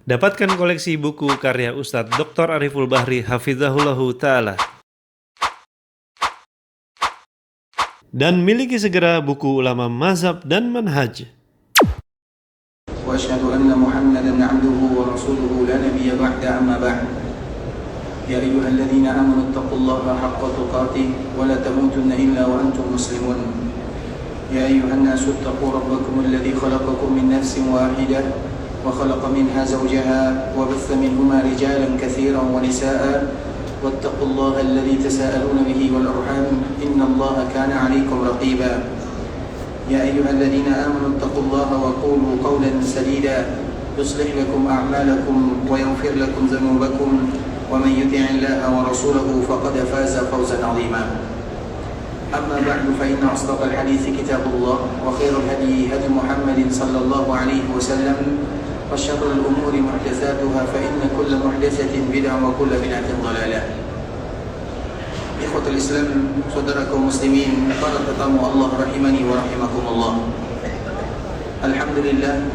Dapatkan koleksi buku karya Ustadz Dr. Ariful Bahri Hafizahullahu Ta'ala. Dan miliki segera buku ulama mazhab dan manhaj. Wa asyhadu anna Muhammadan 'abduhu wa rasuluhu la nabiyya ba'da amma ba'd. Ya ayyuhalladzina amanu taqullaha haqqa tuqatih wa la tamutunna illa wa antum muslimun. Ya ayyuhan nasu taqu rabbakum alladzi khalaqakum min nafsin wahidah وخلق منها زوجها وبث منهما رجالا كثيرا ونساء واتقوا الله الذي تساءلون به والأرحام إن الله كان عليكم رقيبا يا أيها الذين آمنوا اتقوا الله وقولوا قولا سديدا يصلح لكم أعمالكم ويغفر لكم ذنوبكم ومن يطع الله ورسوله فقد فاز فوزا عظيما أما بعد فإن أصدق الحديث كتاب الله وخير الهدي هدي محمد صلى الله عليه وسلم وشر الأمور محدثاتها فإن كل محدثة بدعة وكل بدعة ضلالة. Ikhwatul Islam, saudara kaum muslimin, para tetamu Allah rahimani wa rahimakumullah. Alhamdulillah,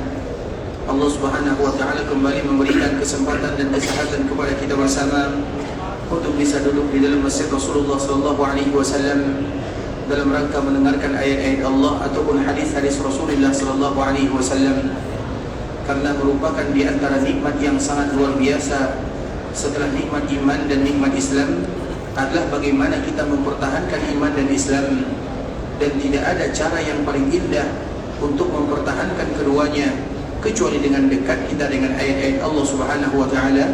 Allah Subhanahu wa taala kembali memberikan kesempatan dan kesehatan kepada kita bersama untuk bisa duduk di dalam masjid Rasulullah sallallahu alaihi wasallam dalam rangka mendengarkan ayat-ayat Allah ataupun hadis-hadis Rasulullah sallallahu alaihi wasallam. Karena merupakan di antara nikmat yang sangat luar biasa setelah nikmat iman dan nikmat Islam adalah bagaimana kita mempertahankan iman dan Islam, dan tidak ada cara yang paling indah untuk mempertahankan keduanya kecuali dengan dekat kita dengan ayat-ayat Allah Subhanahu wa taala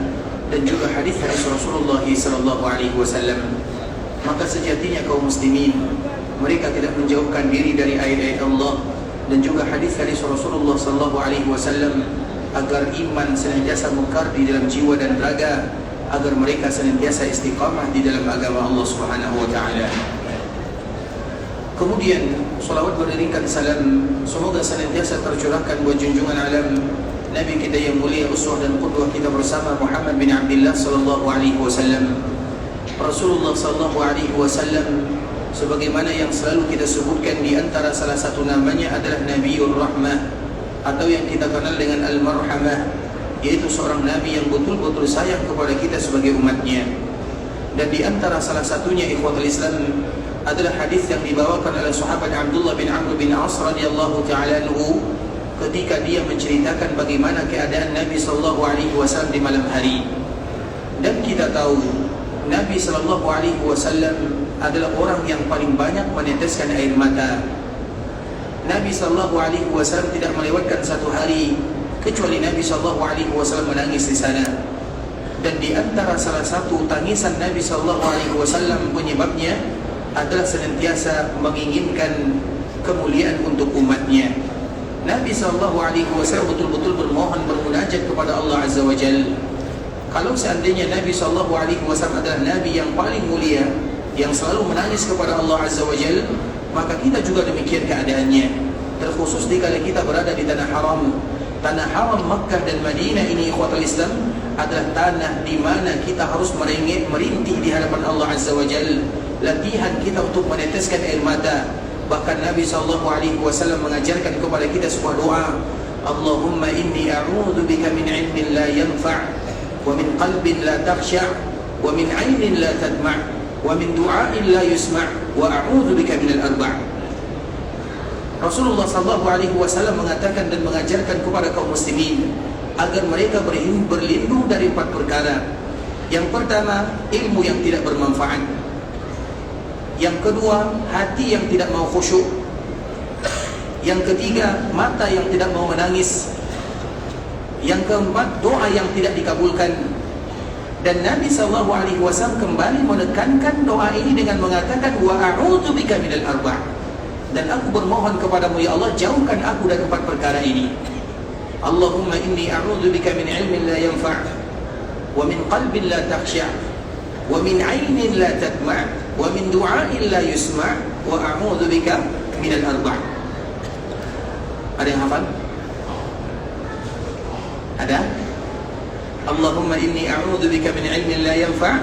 dan juga hadis-hadis Rasulullah sallallahu alaihi wasallam. Maka sejatinya kaum muslimin, mereka tidak menjauhkan diri dari ayat-ayat Allah dan juga hadis-hadis Rasulullah sallallahu alaihi wasallam agar iman senantiasa mekar di dalam jiwa dan raga, agar mereka senantiasa istiqamah di dalam agama Allah Subhanahu wa taala. Kemudian salawat beriringkan salam semoga senantiasa tercurahkan buat junjungan alam Nabi kita yang mulia, uswah dan qudwah kita bersama, Muhammad bin Abdullah sallallahu alaihi wasallam. Rasulullah sallallahu alaihi wasallam sebagaimana yang selalu kita sebutkan, di antara salah satu namanya adalah Nabiur Rahmah atau yang kita kenal dengan Al-Marhamah, yaitu seorang Nabi yang betul-betul sayang kepada kita sebagai umatnya. Dan di antara salah satunya, ikhwatul Islam, adalah hadis yang dibawakan oleh sahabat Abdullah bin Amr bin As radhiyallahu ta'ala anhu ketika dia menceritakan bagaimana keadaan Nabi sallallahu alaihi wasallam di malam hari. Dan kita tahu Nabi sallallahu alaihi wasallam adalah orang yang paling banyak meneteskan air mata. Nabi sallallahu alaihi wasallam tidak melewatkan satu hari kecuali Nabi sallallahu alaihi wasallam menangis di sana. Dan di antara salah satu tangisan Nabi sallallahu alaihi wasallam penyebabnya adalah senantiasa menginginkan kemuliaan untuk umatnya. Nabi sallallahu alaihi wasallam betul-betul bermohon, bermunajat kepada Allah Azza wa Jalla. Kalau seandainya Nabi sallallahu alaihi wasallam adalah nabi yang paling mulia, yang selalu menangis kepada Allah Azza wa Jalla, maka kita juga demikian keadaannya. Terkhusus dikala kita berada di tanah haram. Tanah haram Makkah dan Madinah ini, ikhwatul Islam, adalah tanah di mana kita harus merintih di hadapan Allah Azza wa Jalla. Latihan kita untuk meneteskan air mata. Bahkan Nabi sallallahu alaihi wasallam mengajarkan kepada kita sebuah doa, Allahumma inni a'udzu bika min ilmin la yanfa' wa min qalbin la takhsha' wa min 'ainin la tadma' wa min du'a'in la yusma' wa a'udzu bika minal arba'. Rasulullah sallallahu alaihi wasallam mengatakan dan mengajarkan kepada kaum muslimin agar mereka berlindung dari 4 perkara. Yang pertama, ilmu yang tidak bermanfaat. Yang kedua, hati yang tidak mau khusyuk. Yang ketiga, mata yang tidak mau menangis. Yang keempat, doa yang tidak dikabulkan. Dan Nabi sallallahu alaihi wasallam kembali menekankan doa ini dengan mengatakan wa a'udzu bika minal arba'. Dan aku bermohon kepadamu ya Allah, jauhkan aku dari 4 perkara ini. Allahumma inni a'udzu bika min ilmin la yanfa' wa min qalbin la takhsha' wa min 'ainin la tadma' wa min du'a'in la yusma' wa a'udzu bika minal arba'. Ada yang hafal? Ada? Allahumma inni a'udzu bika min ilmin la yanfa',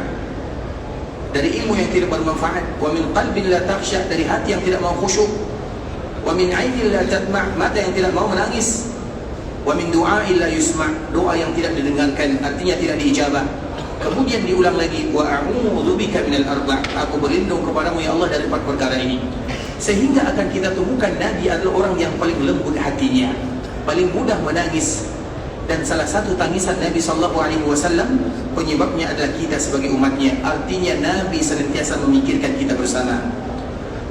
dari ilmu yang tidak bermanfaat, wa min qalbin la takhsha', dari hati yang tidak mau khusyuk, wa min 'ainin la tadma', mata yang tidak mau menangis, Wa min du'ain la yusma', doa yang tidak didengarkan, artinya tidak diijabah. Kemudian diulang lagi, wa a'udzu bika minal arba', aku berlindung kepadamu ya Allah dari 4 perkara ini. Sehingga akan kita temukan Nabi adalah orang yang paling lembut hatinya, paling mudah menangis. Dan salah satu tangisan Nabi sallallahu alaihi wasallam penyebabnya adalah kita sebagai umatnya. Artinya Nabi senantiasa memikirkan kita bersama.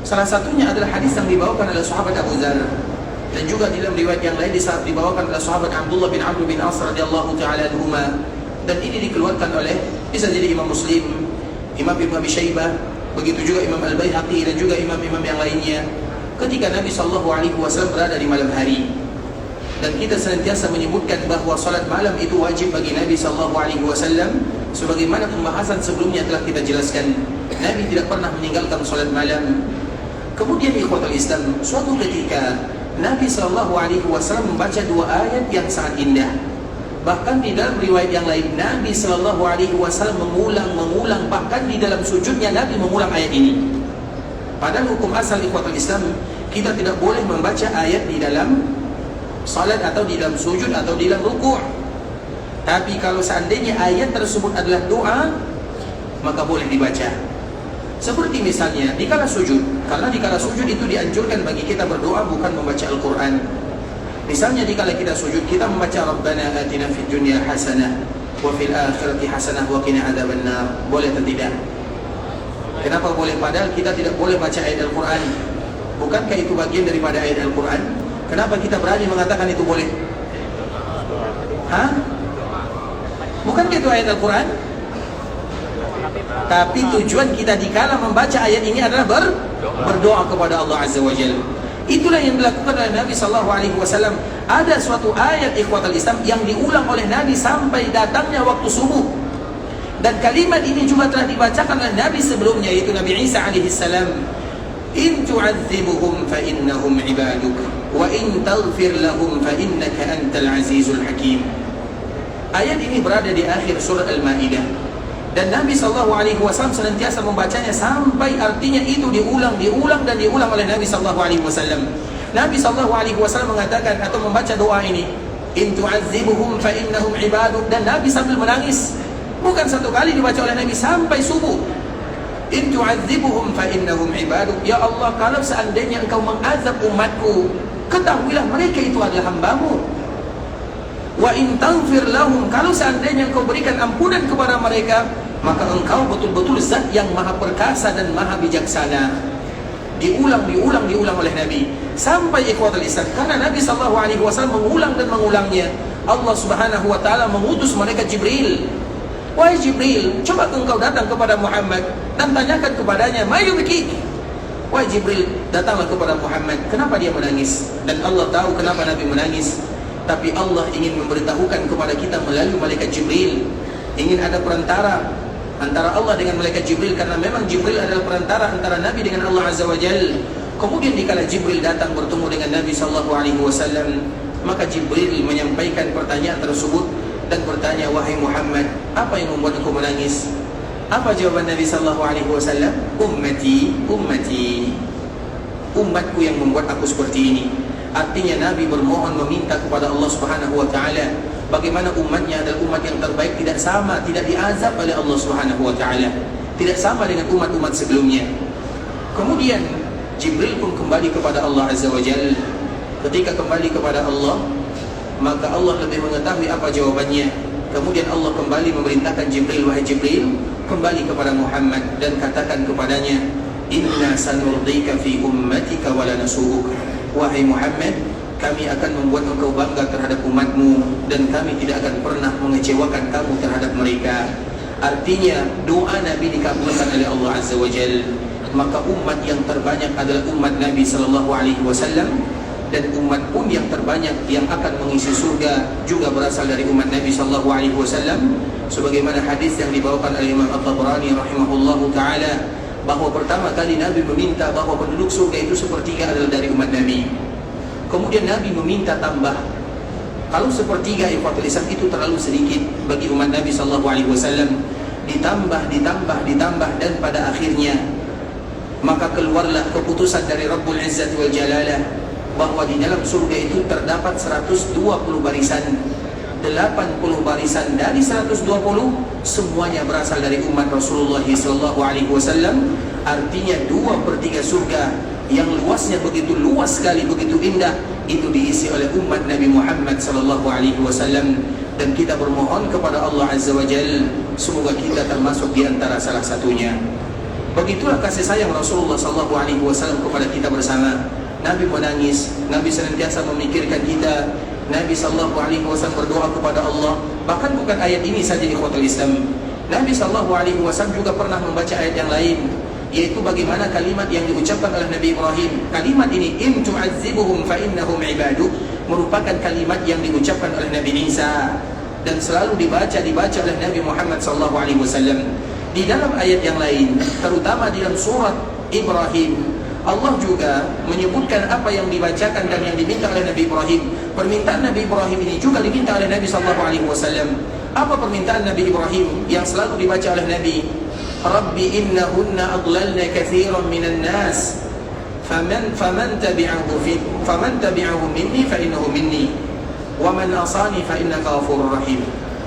Salah satunya adalah hadis yang dibawakan oleh sahabat Abu Dzar, dan juga dalam riwayat yang lain dibawakan oleh sahabat Abdullah bin Amr bin As radhiyallahu taala anhuma. Dan ini dikeluarkan oleh, bisa jadi Imam Muslim, Imam Ibnu Abi Syaibah, begitu juga Imam Al-Baihaqi dan juga imam-imam yang lainnya. Ketika Nabi sallallahu alaihi wasallam berada di malam hari, dan kita senantiasa menyebutkan bahawa salat malam itu wajib bagi Nabi sallallahu alaihi wasallam, sebagaimana pembahasan sebelumnya telah kita jelaskan. Nabi tidak pernah meninggalkan salat malam. Kemudian ikhwatul Islam, suatu ketika Nabi sallallahu alaihi wasallam membaca 2 ayat yang sangat indah. Bahkan di dalam riwayat yang lain, Nabi sallallahu alaihi wasallam mengulang, bahkan di dalam sujudnya Nabi mengulang ayat ini. Padahal hukum asal ikhwatul Islam, kita tidak boleh membaca ayat di dalam salat atau di dalam sujud atau di dalam rukuk. Tapi kalau seandainya ayat tersebut adalah doa, maka boleh dibaca. Seperti misalnya dikala sujud, karena dikala sujud itu dianjurkan bagi kita berdoa, bukan membaca Al-Quran. Misalnya dikala kita sujud, kita membaca Rabbana atina fid dunya hasanah wa fil akhirati hasanah wa qina adzabannar. Boleh atau tidak? Kenapa boleh? Padahal kita tidak boleh baca ayat Al-Quran. Bukankah itu bagian daripada ayat Al-Quran? Kenapa kita berani mengatakan itu boleh? Hah? Bukankah itu ayat Al-Quran? Tapi tujuan kita dikala membaca ayat ini adalah berdoa kepada Allah Azza wa Jalla. Itulah yang dilakukan oleh Nabi sallallahu alaihi wasallam. Ada suatu ayat ikhwatul Islam yang diulang oleh Nabi sampai datangnya waktu subuh. Dan kalimat ini juga telah dibacakan oleh Nabi sebelumnya, yaitu Nabi Isa alaihi salam. In tu'adzibuhum fa innahum ibaduk wa in taghfir lahum fa innaka antal azizul hakim. Ayat ini berada di akhir surah Al-Maidah. Dan Nabi SAW senantiasa membacanya sampai artinya itu diulang oleh Nabi SAW. Nabi SAW mengatakan atau membaca doa ini, in tu'adzibuhum fa innahum ibaduk, dan Nabi sambil menangis. Bukan satu kali dibaca oleh Nabi sampai subuh. In tu'adzibuhum fa innahum ibaduk, ya Allah, kalau seandainya engkau mengazab umatku, ketahuilah mereka itu adalah hambamu. Wa in taghfir lahum, kalau seandainya engkau berikan ampunan kepada mereka, maka engkau betul-betul zat yang maha perkasa dan maha bijaksana. Diulang oleh Nabi sampai ikhwatul Islam, karena Nabi SAW mengulang dan mengulangnya. Allah Subhanahu wa taala mengutus malaikat Jibril. Wahai Jibril, coba engkau datang kepada Muhammad dan tanyakan kepadanya, mayubiki. Wahai Jibril, datanglah kepada Muhammad, kenapa dia menangis? Dan Allah tahu kenapa Nabi menangis. Tapi Allah ingin memberitahukan kepada kita melalui malaikat Jibril. Ingin ada perantara antara Allah dengan malaikat Jibril, karena memang Jibril adalah perantara antara Nabi dengan Allah Azza wa Jalla. Kemudian dikala Jibril datang bertemu dengan Nabi SAW, maka Jibril menyampaikan pertanyaan tersebut dan bertanya, wahai Muhammad, apa yang membuat engkau menangis? Apa jawaban Nabi SAW? Ummati, umatku yang membuat aku seperti ini. Artinya Nabi bermohon meminta kepada Allah Subhanahu wa taala bagaimana umatnya adalah umat yang terbaik, tidak sama, tidak diazab oleh Allah Subhanahu wa taala, tidak sama dengan umat-umat sebelumnya. Kemudian Jibril pun kembali kepada Allah Azza wa Jalla. Ketika kembali kepada Allah, maka Allah lebih mengetahui apa jawabannya. Kemudian Allah kembali memerintahkan Jibril, wahai Jibril, kembali kepada Muhammad dan katakan kepadanya, inna sanurdika fi ummatika wa la nasu'uk. Wahai Muhammad, kami akan membuat engkau bangga terhadap umatmu, dan kami tidak akan pernah mengecewakan kamu terhadap mereka. Artinya doa Nabi dikabulkan oleh Allah Azza wa Jalla. Maka umat yang terbanyak adalah umat Nabi SAW, dan umat pun yang terbanyak yang akan mengisi surga juga berasal dari umat Nabi SAW. Sebagaimana hadis yang dibawakan oleh Imam At-Tabrani rahimahullahu ta'ala, bahwa pertama kali Nabi meminta bahwa penduduk surga itu sepertiga adalah dari umat Nabi. Kemudian Nabi meminta tambah. Kalau sepertiga ikhwatul Islam itu terlalu sedikit bagi umat Nabi SAW, ditambah, dan pada akhirnya maka keluarlah keputusan dari Rabbul Izzati wal Jalalah bahwa di dalam surga itu terdapat 120 barisan. 80 barisan dari 120 semuanya berasal dari umat Rasulullah SAW. Artinya 2/3 surga yang luasnya begitu luas sekali, begitu indah, itu diisi oleh umat Nabi Muhammad SAW. Dan kita bermohon kepada Allah Azza wa Jalla, semoga kita termasuk di antara salah satunya. Begitulah kasih sayang Rasulullah SAW kepada kita bersama. Nabi menangis, Nabi senantiasa memikirkan kita, Nabi SAW berdoa kepada Allah. Bahkan bukan ayat ini saja, ikhwatul Islam, Nabi SAW juga pernah membaca ayat yang lain, yaitu bagaimana kalimat yang diucapkan oleh Nabi Ibrahim. Kalimat ini, in tu'adzibuhum fa innahum ibaduk, merupakan kalimat yang diucapkan oleh Nabi Isa dan selalu dibaca oleh Nabi Muhammad SAW. Di dalam ayat yang lain, terutama di dalam surat Ibrahim, Allah juga menyebutkan apa yang dibacakan dan yang diminta oleh Nabi Ibrahim. Permintaan Nabi Ibrahim ini juga diminta oleh Nabi SAW. Apa permintaan Nabi Ibrahim yang selalu dibaca oleh Nabi? Rabbi innahunna adlalna kathiran minan nas faman tabi'ahu minni fa innahu minni wa man asani fa innaka ghafurur rahim.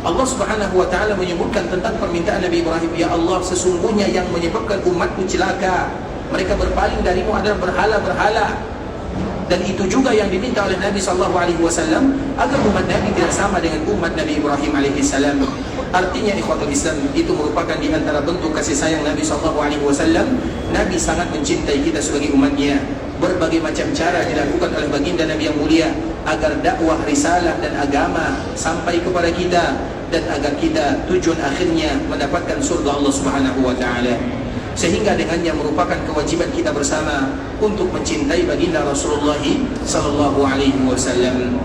Allah Subhanahu wa taala menyebutkan tentang permintaan Nabi Ibrahim, ya Allah, sesungguhnya yang menyebabkan umatku celaka, mereka berpaling darimu adalah berhala-berhala. Dan itu juga yang diminta oleh Nabi SAW, agar umat Nabi tidak sama dengan umat Nabi Ibrahim AS. Artinya ikhwatul Islam, itu merupakan di antara bentuk kasih sayang Nabi SAW. Nabi sangat mencintai kita sebagai umatnya. Berbagai macam cara dilakukan oleh baginda Nabi yang mulia agar dakwah, risalah dan agama sampai kepada kita, dan agar kita tujuan akhirnya mendapatkan surga Allah Subhanahu wa taala. Sehingga dengannya merupakan kewajiban kita bersama untuk mencintai baginda Rasulullah sallallahu alaihi wasallam.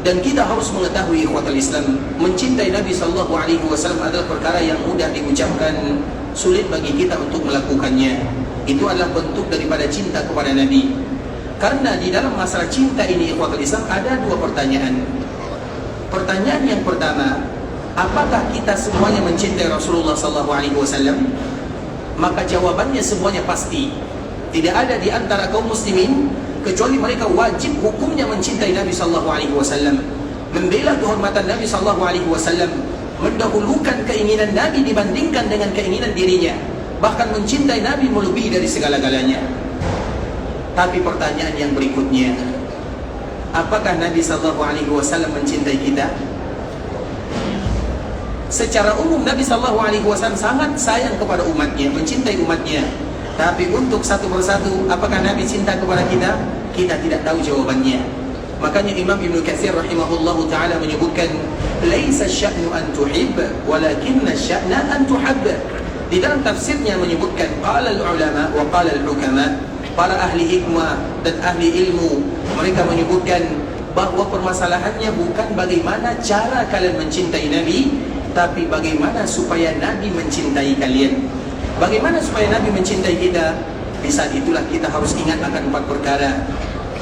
Dan kita harus mengetahui ikhwatul Islam, mencintai Nabi sallallahu alaihi wasallam adalah perkara yang mudah diucapkan, sulit bagi kita untuk melakukannya. Itu adalah bentuk daripada cinta kepada Nabi. Karena di dalam masalah cinta ini ikhwatul Islam ada dua pertanyaan. Pertanyaan yang pertama, apakah kita semuanya mencintai Rasulullah sallallahu alaihi wasallam? Maka jawabannya semuanya pasti. Tidak ada di antara kaum muslimin kecuali mereka wajib hukumnya mencintai Nabi sallallahu alaihi wasallam, membela kehormatan Nabi sallallahu alaihi wasallam, mendahulukan keinginan Nabi dibandingkan dengan keinginan dirinya, bahkan mencintai Nabi melebihi dari segala-galanya. Tapi pertanyaan yang berikutnya, apakah Nabi sallallahu alaihi wasallam mencintai kita? Secara umum Nabi SAW sangat sayang kepada umatnya, mencintai umatnya. Tapi untuk satu persatu, apakah Nabi cinta kepada kita? Kita tidak tahu jawabannya. Makanya Imam Ibn Katsir rahimahullahu ta'ala menyebutkan, laisa sya'nu an tuhib, walakinna sya'na an tuhab. Di dalam tafsirnya menyebutkan, qala al-ulama wa qala al-hukama, para ahli hikmah dan ahli ilmu, mereka menyebutkan bahwa permasalahannya bukan bagaimana cara kalian mencintai Nabi, tapi bagaimana supaya Nabi mencintai kalian. Bagaimana supaya Nabi mencintai kita? Di saat itulah kita harus ingat akan 4 perkara.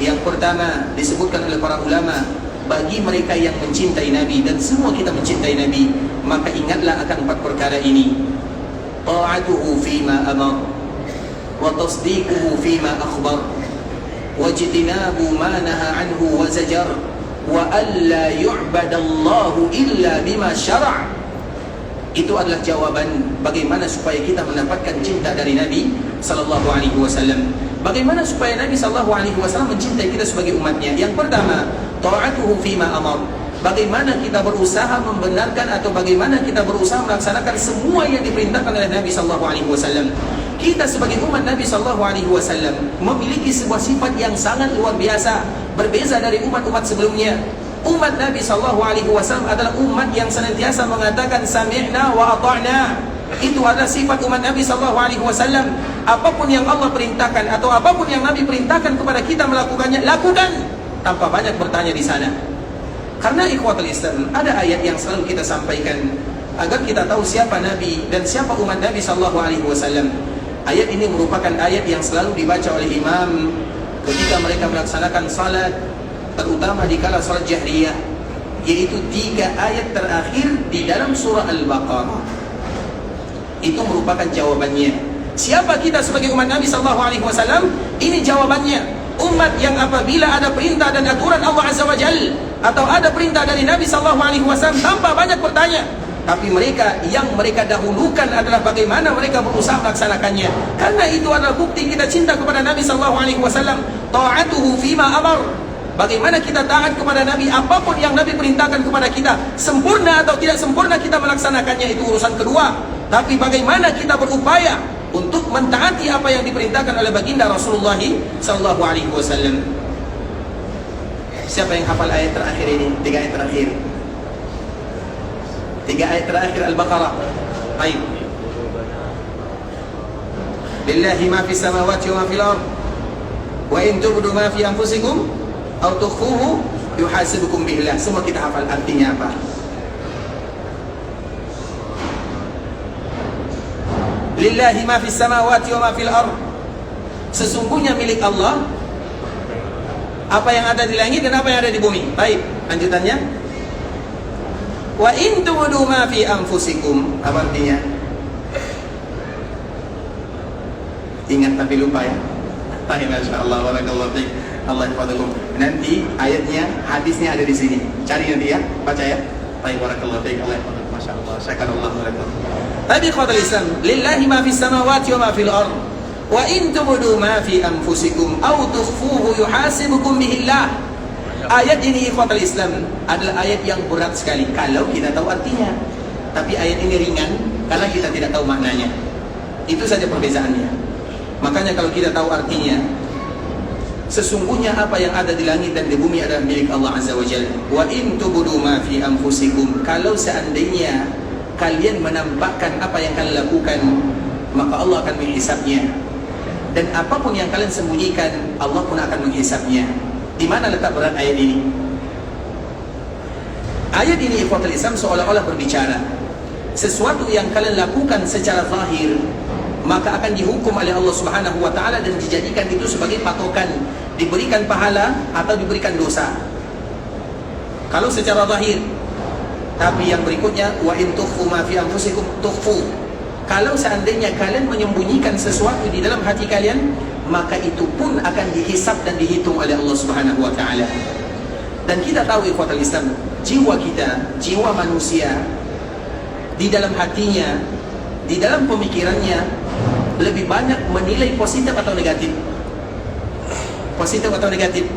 Yang pertama disebutkan oleh para ulama, bagi mereka yang mencintai Nabi, dan semua kita mencintai Nabi, maka ingatlah akan 4 perkara ini. Ta'atuhu fima amar, wa tasdiquhu fima akhbar, wa jitinabu ma naha anhu wa zajar, wa alla yu'badallahu illa bima syara'. Itu adalah jawaban bagaimana supaya kita mendapatkan cinta dari Nabi sallallahu alaihi wasallam. Bagaimana supaya Nabi sallallahu alaihi wasallam mencintai kita sebagai umatnya? Yang pertama, ta'atuhu fima amar. Bagaimana kita berusaha membenarkan atau bagaimana kita berusaha melaksanakan semua yang diperintahkan oleh Nabi sallallahu alaihi wasallam. Kita sebagai umat Nabi sallallahu alaihi wasallam memiliki sebuah sifat yang sangat luar biasa, berbeza dari umat-umat sebelumnya. Umat Nabi sallallahu alaihi wasallam adalah umat yang senantiasa mengatakan sami'na wa ata'na. Itu adalah sifat umat Nabi sallallahu alaihi wasallam. Apapun yang Allah perintahkan atau apapun yang Nabi perintahkan kepada kita melakukannya, lakukan tanpa banyak bertanya di sana. Karena ikhwatul Islam, ada ayat yang selalu kita sampaikan agar kita tahu siapa Nabi dan siapa umat Nabi sallallahu alaihi wasallam. Ayat ini merupakan ayat yang selalu dibaca oleh imam ketika mereka melaksanakan salat, terutama di kala salat jahriyah, yaitu 3 ayat terakhir di dalam surah Al-Baqarah. Itu merupakan jawabannya. Siapa kita sebagai umat Nabi sallallahu alaihi wasallam? Ini jawabannya. umat yang apabila ada perintah dan aturan Allah Azza wa Jal atau ada perintah dari Nabi SAW tanpa banyak bertanya, tapi mereka yang mereka dahulukan adalah bagaimana mereka berusaha melaksanakannya. Karena itu adalah bukti kita cinta kepada Nabi SAW. Ta'atuhu fima amar, bagaimana kita taat kepada Nabi, apapun yang Nabi perintahkan kepada kita, sempurna atau tidak sempurna kita melaksanakannya itu urusan kedua. Tapi bagaimana kita berupaya untuk mentaati apa yang diperintahkan oleh baginda Rasulullah SAW. Siapa yang hafal ayat terakhir ini? 3 ayat terakhir. 3 ayat terakhir Al-Baqarah. Baik. Lillahi ma fis samawati wa ma fil ard. Wa in tubdu ma fi anfusikum aw tukhfuhu yuhasibukum billah. Semua kita hafal artinya apa? Lillahi ma fis samawati wa ma fil ard. Sesungguhnya milik Allah apa yang ada di langit dan apa yang ada di bumi. Baik, lanjutannya. Wa in tubdu ma fi anfusikum. Apa artinya? Ingat tapi lupa ya. Baik, masyaallah, barakallahu fiik. Allah yahfazukum. Nanti ayatnya, hadisnya ada di sini. Cari nanti ya, baca ya. Baik, barakallahu fiik. Allah yahfazukum. Masyaallah. Syakarallahu lakum. Tapi qaul Islam, lillahi ma fis samawati wa ma fil ard. Wa in tubdu ma fi anfusikum aw tukhfuhu yuhasibukum bihillah. Ayat ini ikhwatul Islam adalah ayat yang berat sekali kalau kita tahu artinya. Tapi ayat ini ringan karena kita tidak tahu maknanya. Itu saja perbezaannya. Makanya kalau kita tahu artinya, sesungguhnya apa yang ada di langit dan di bumi adalah milik Allah Azza wa Jalla. Wa in tubdu ma fi anfusikum, kalau seandainya kalian menampakkan apa yang kalian lakukan, maka Allah akan menghisapnya. Dan apapun yang kalian sembunyikan, Allah pun akan menghisapnya. Di mana letak berat ayat ini? Ayat ini ikhwatul Islam seolah-olah berbicara sesuatu yang kalian lakukan secara zahir, maka akan dihukum oleh Allah Subhanahu wa taala dan dijadikan itu sebagai patokan, diberikan pahala atau diberikan dosa. Kalau secara zahir. Tapi yang berikutnya, wa in tukhfu ma fi anfusikum tukhfu. Kalau seandainya kalian menyembunyikan sesuatu di dalam hati kalian, maka itu pun akan dihisap dan dihitung oleh Allah Subhanahu wa taala. Dan kita tahu ikhwatul Islam, jiwa kita, jiwa manusia di dalam hatinya, di dalam pemikirannya lebih banyak menilai positif atau negatif. Positif atau negatif?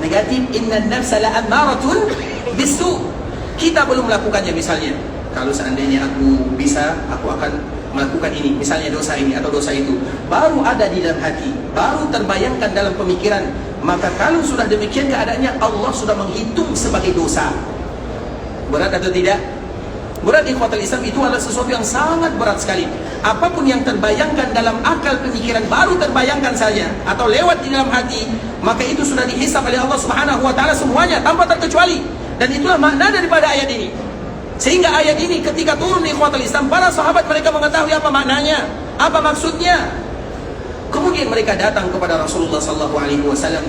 Negatif. Innan nafsa la'ammaratun bisu. Kita belum melakukannya misalnya. Kalau seandainya aku bisa, aku akan melakukan ini, misalnya dosa ini atau dosa itu. Baru ada di dalam hati, baru terbayangkan dalam pemikiran. Maka kalau sudah demikian keadaannya, Allah sudah menghitung sebagai dosa. Berat atau tidak? Berat ikhwatul Islam, itu adalah sesuatu yang sangat berat sekali. Apapun yang terbayangkan dalam akal pemikiran, baru terbayangkan saja atau lewat di dalam hati, maka itu sudah dihisab oleh Allah Subhanahu wa taala semuanya tanpa terkecuali. Dan itulah makna daripada ayat ini. Sehingga ayat ini ketika turun ikhwatul Islam, para sahabat mereka mengetahui apa maknanya, apa maksudnya. Kemudian mereka datang kepada Rasulullah SAW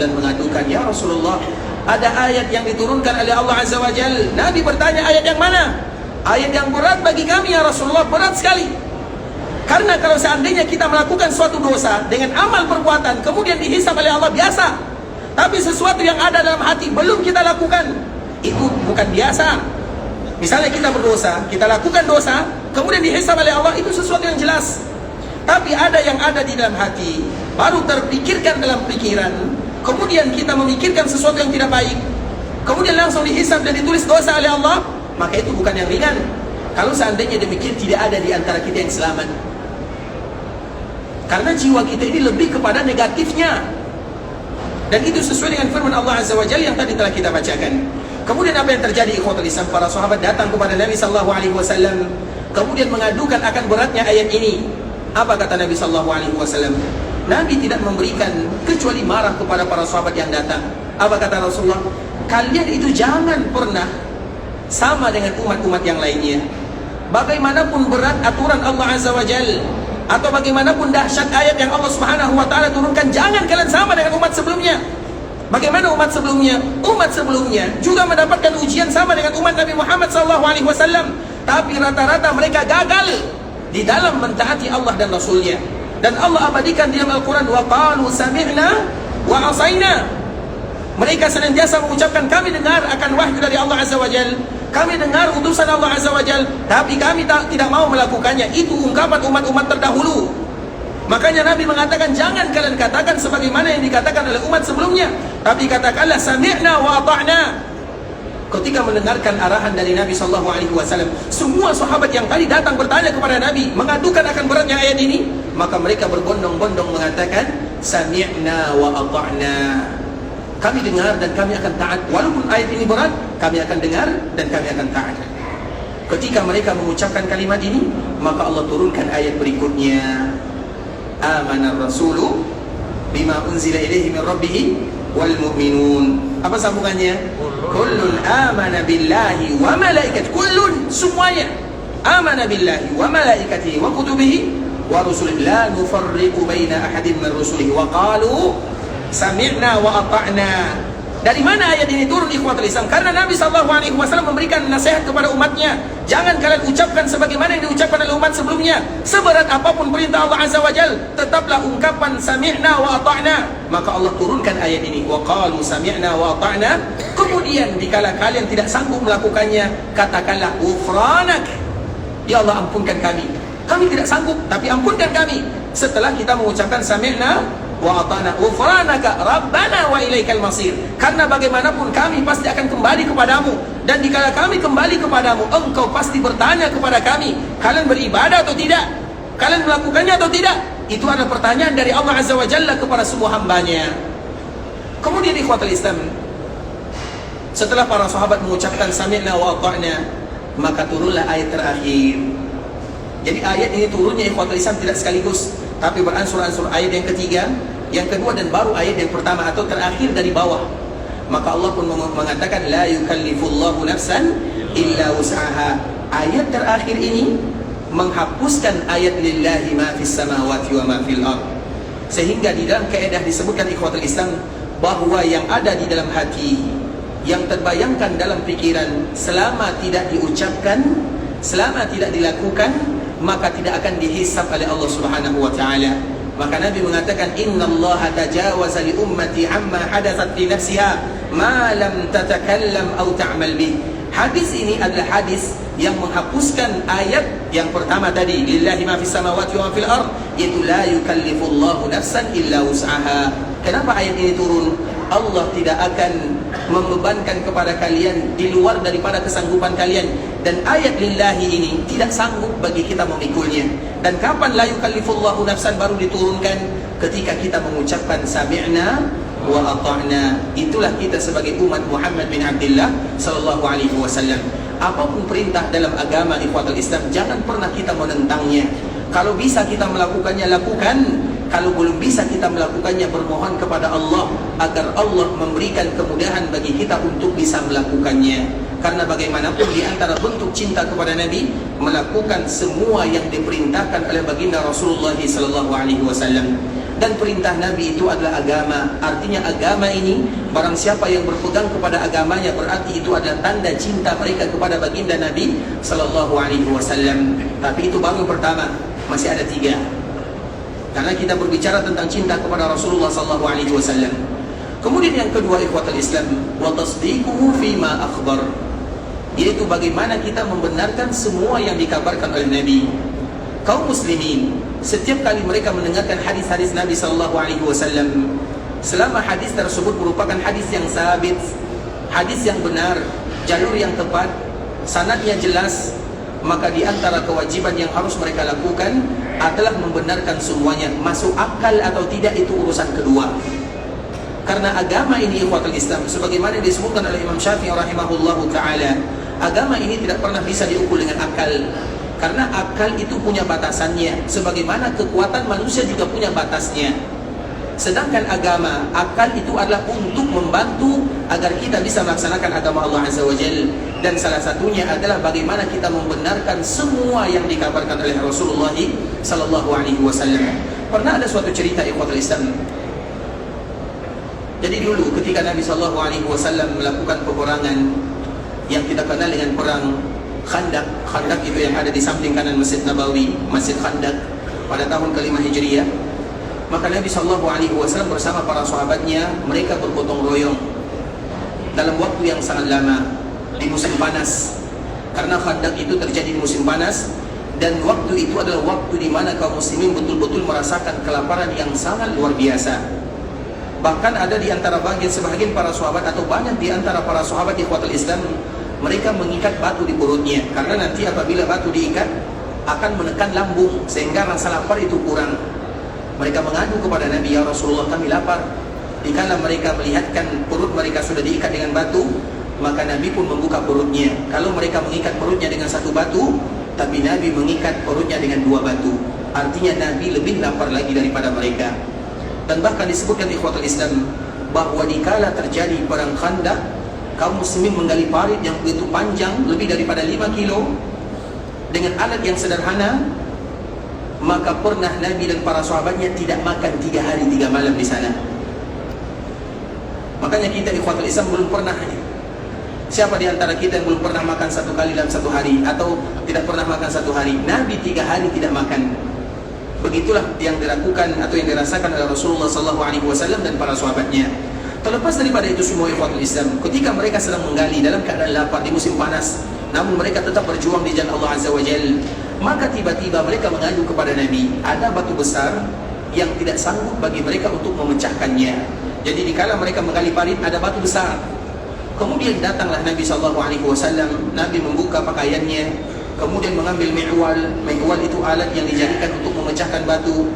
dan mengadukan, ya Rasulullah, ada ayat yang diturunkan oleh Allah Azza wa Jalla. Nabi bertanya, ayat yang mana? Ayat yang berat bagi kami ya Rasulullah, berat sekali. Karena kalau seandainya kita melakukan suatu dosa dengan amal perbuatan, kemudian dihisab oleh Allah, biasa. Tapi sesuatu yang ada dalam hati belum kita lakukan, itu bukan biasa. Misalnya kita berdosa, kita lakukan dosa, kemudian dihisab oleh Allah, itu sesuatu yang jelas. Tapi ada yang ada di dalam hati, baru terpikirkan dalam pikiran, kemudian kita memikirkan sesuatu yang tidak baik, kemudian langsung dihisab dan ditulis dosa oleh Allah, maka itu bukan yang ringan. Kalau seandainya demikian, tidak ada di antara kita yang selamat. Karena jiwa kita ini lebih kepada negatifnya. Dan itu sesuai dengan firman Allah Azza wa Jalla yang tadi telah kita bacakan. Kemudian apa yang terjadi ikhwatul Islam? Para sahabat datang kepada Nabi SAW, kemudian mengadukan akan beratnya ayat ini. Apa kata Nabi SAW? Nabi tidak memberikan kecuali marah kepada para sahabat yang datang. Apa kata Rasulullah? Kalian itu jangan pernah sama dengan umat-umat yang lainnya. Bagaimanapun berat aturan Allah Azza wa Jalla, atau bagaimanapun dahsyat ayat yang Allah Subhanahu wa taala turunkan, jangan kalian sama dengan umat sebelumnya. Bagaimana umat sebelumnya? Umat sebelumnya juga mendapatkan ujian sama dengan umat Nabi Muhammad SAW. Tapi rata-rata mereka gagal di dalam mentaati Allah dan Rasulnya. Dan Allah abadikan di dalam Al-Quran, wa qalu sami'na wa asaina. Mereka senantiasa mengucapkan kami dengar akan wahyu dari Allah Azza wa Jal, kami dengar utusan Allah Azza wa Jal, tapi kami tidak mau melakukannya. Itu ungkapan umat-umat terdahulu. Makanya Nabi mengatakan, jangan kalian katakan sebagaimana yang dikatakan oleh umat sebelumnya, tapi katakanlah sami'na wa ata'na. Ketika mendengarkan arahan dari Nabi SAW, semua sahabat yang tadi datang bertanya kepada Nabi, mengadukan akan beratnya ayat ini, maka mereka berbondong-bondong mengatakan sami'na wa ata'na. Kami dengar dan kami akan taat. Walaupun ayat ini berat, kami akan dengar dan kami akan taat. Ketika mereka mengucapkan kalimat ini, maka Allah turunkan ayat berikutnya. Amanar rasulu bima unzila ilaihi min rabbih wal mu'minun. Apa sambungannya? Kullun amana billahi wa malaikatihi. Kullun, semuanya. Amana billahi wa malaikatihi wa kutubihi wa rusulihi la nufarriqu baina ahadin min rusulihi wa qalu sami'na wa ata'na. Dari mana ayat ini turun, ikhwatul Islam? Karena Nabi SAW memberikan nasihat kepada umatnya, jangan kalian ucapkan sebagaimana yang diucapkan oleh umat sebelumnya. Seberat apapun perintah Allah Azza wa Jal, tetaplah ungkapan sami'na wa ata'na. Maka Allah turunkan ayat ini, wa qalu sami'na wa ata'na. Kemudian dikala kalian tidak sanggup melakukannya, katakanlah ghufranak, ya Allah ampunkan kami. Kami tidak sanggup, tapi ampunkan kami. Setelah kita mengucapkan sami'na wa ata'na ghufranaka rabbana wa ilaikal masir. Karena bagaimanapun kami pasti akan kembali kepadamu, dan dikala kami kembali kepadamu, engkau pasti bertanya kepada kami, kalian beribadah atau tidak? Kalian melakukannya atau tidak? Itu adalah pertanyaan dari Allah Azza wa Jalla kepada semua hambanya. Kemudian ikhwatul Islam, setelah para sahabat mengucapkan sami'na wa ata'na, maka turunlah ayat terakhir. Jadi ayat ini turunnya ikhwatul Islam tidak sekaligus, tapi beransur-ansur. Ayat yang ketiga, yang kedua, dan baru ayat yang pertama atau terakhir dari bawah. Maka Allah pun mengatakan la yukallifullahu nafsan illa wus'aha. Ayat terakhir ini menghapuskan ayat lillahi ma fis samawati wa ma fil ard. Sehingga di dalam kaidah disebutkan ikhwatul Islam bahwa yang ada di dalam hati, yang terbayangkan dalam pikiran, selama tidak diucapkan, selama tidak dilakukan, maka tidak akan dihisab oleh Allah Subhanahu wa taala. Maka Nabi mengatakan, innallaha tajawaza li ummati amma hadathat fi nafsiha ma lam tatakallam aw ta'mal bih. Hadis ini adalah hadis yang menghapuskan ayat yang pertama tadi, lillahi ma fis samawati wa ma fil ard, yaitu la yukallifullahu nafsan illa wus'aha. Kenapa ayat ini turun? Allah tidak akan membebankan kepada kalian di luar daripada kesanggupan kalian. Dan ayat lillahi ini tidak sanggup bagi kita memikulnya. Dan kapan la yukallifullahu nafsan baru diturunkan? Ketika kita mengucapkan sami'na wa ata'na. Itulah kita sebagai umat Muhammad bin Abdullah sallallahu alaihi wasallam. Apapun perintah dalam agama ikhwatul Islam, jangan pernah kita menentangnya. Kalau bisa kita melakukannya, lakukan. Kalau belum bisa kita melakukannya, bermohon kepada Allah agar Allah memberikan kemudahan bagi kita untuk bisa melakukannya. Karena bagaimanapun di antara bentuk cinta kepada Nabi, melakukan semua yang diperintahkan oleh baginda Rasulullah SAW. Dan perintah Nabi itu adalah agama. Artinya agama ini, barang siapa yang berpegang kepada agamanya, berarti itu adalah tanda cinta mereka kepada baginda Nabi SAW. Tapi itu baru yang pertama, masih ada tiga. Karena kita berbicara tentang cinta kepada Rasulullah SAW. Kemudian yang kedua ikhwatul Islam, wa tasdiquhu fima akhbar, yaitu bagaimana kita membenarkan semua yang dikabarkan oleh Nabi. Kaum muslimin, setiap kali mereka mendengarkan hadis-hadis Nabi SAW, selama hadis tersebut merupakan hadis yang sabit, hadis yang benar, jalur yang tepat, sanadnya jelas, maka di antara kewajiban yang harus mereka lakukan adalah membenarkan semuanya. Masuk akal atau tidak itu urusan kedua. Karena agama ini ikhwatul Islam, sebagaimana disebutkan oleh Imam Syafi'i rahimahullahu ta'ala, agama ini tidak pernah bisa diukur dengan akal. Karena akal itu punya batasannya, sebagaimana kekuatan manusia juga punya batasnya. Sedangkan agama, akal itu adalah untuk membantu agar kita bisa melaksanakan agama Allah Azza wa Jalla. Dan salah satunya adalah bagaimana kita membenarkan semua yang dikabarkan oleh Rasulullah sallallahu alaihi wasallam. Pernah ada suatu cerita ikhwatul Islam. Jadi dulu ketika Nabi sallallahu alaihi wasallam melakukan peperangan yang kita kenal dengan perang Khandaq. Khandaq itu yang ada di samping kanan Masjid Nabawi, Masjid Khandaq, pada tahun ke-5 Hijriah. Maka Nabi SAW bersama para sahabatnya, mereka bergotong royong dalam waktu yang sangat lama di musim panas. Karena Khandaq itu terjadi di musim panas, dan waktu itu adalah waktu di mana kaum muslimin betul-betul merasakan kelaparan yang sangat luar biasa. Bahkan ada di antara sebahagian para sahabat, atau banyak di antara para sahabat ikhwatul Islam, mereka mengikat batu di perutnya, karena nanti apabila batu diikat akan menekan lambung sehingga rasa lapar itu kurang. Mereka mengadu kepada Nabi, ya Rasulullah, kami lapar. Dikala mereka melihatkan perut mereka sudah diikat dengan batu, maka Nabi pun membuka perutnya. Kalau mereka mengikat perutnya dengan satu batu, tapi Nabi mengikat perutnya dengan 2 batu, artinya Nabi lebih lapar lagi daripada mereka. Dan bahkan disebutkan ikhwatul Islam bahwa dikala terjadi perang Khandaq, kaum muslimin menggali parit yang begitu panjang, lebih daripada 5 kilo, dengan alat yang sederhana. Maka pernah Nabi dan para sahabatnya tidak makan 3 hari 3 malam di sana. Makanya kita ikhwatul Islam belum pernah, siapa di antara kita yang belum pernah makan 1 kali dalam 1 hari, atau tidak pernah makan 1 hari? Nabi 3 hari tidak makan. Begitulah yang dilakukan atau yang dirasakan oleh Rasulullah SAW dan para sahabatnya. Terlepas daripada itu semua ikhwatul Islam, ketika mereka sedang menggali dalam keadaan lapar di musim panas, namun mereka tetap berjuang di jalan Allah Azza wa Jalla, maka tiba-tiba mereka mengadu kepada Nabi, ada batu besar yang tidak sanggup bagi mereka untuk memecahkannya. Jadi dikala mereka menggali parit, ada batu besar. Kemudian datanglah Nabi SAW. Nabi membuka pakaiannya, kemudian mengambil mi'wal. Mi'wal itu alat yang dijadikan untuk memecahkan batu.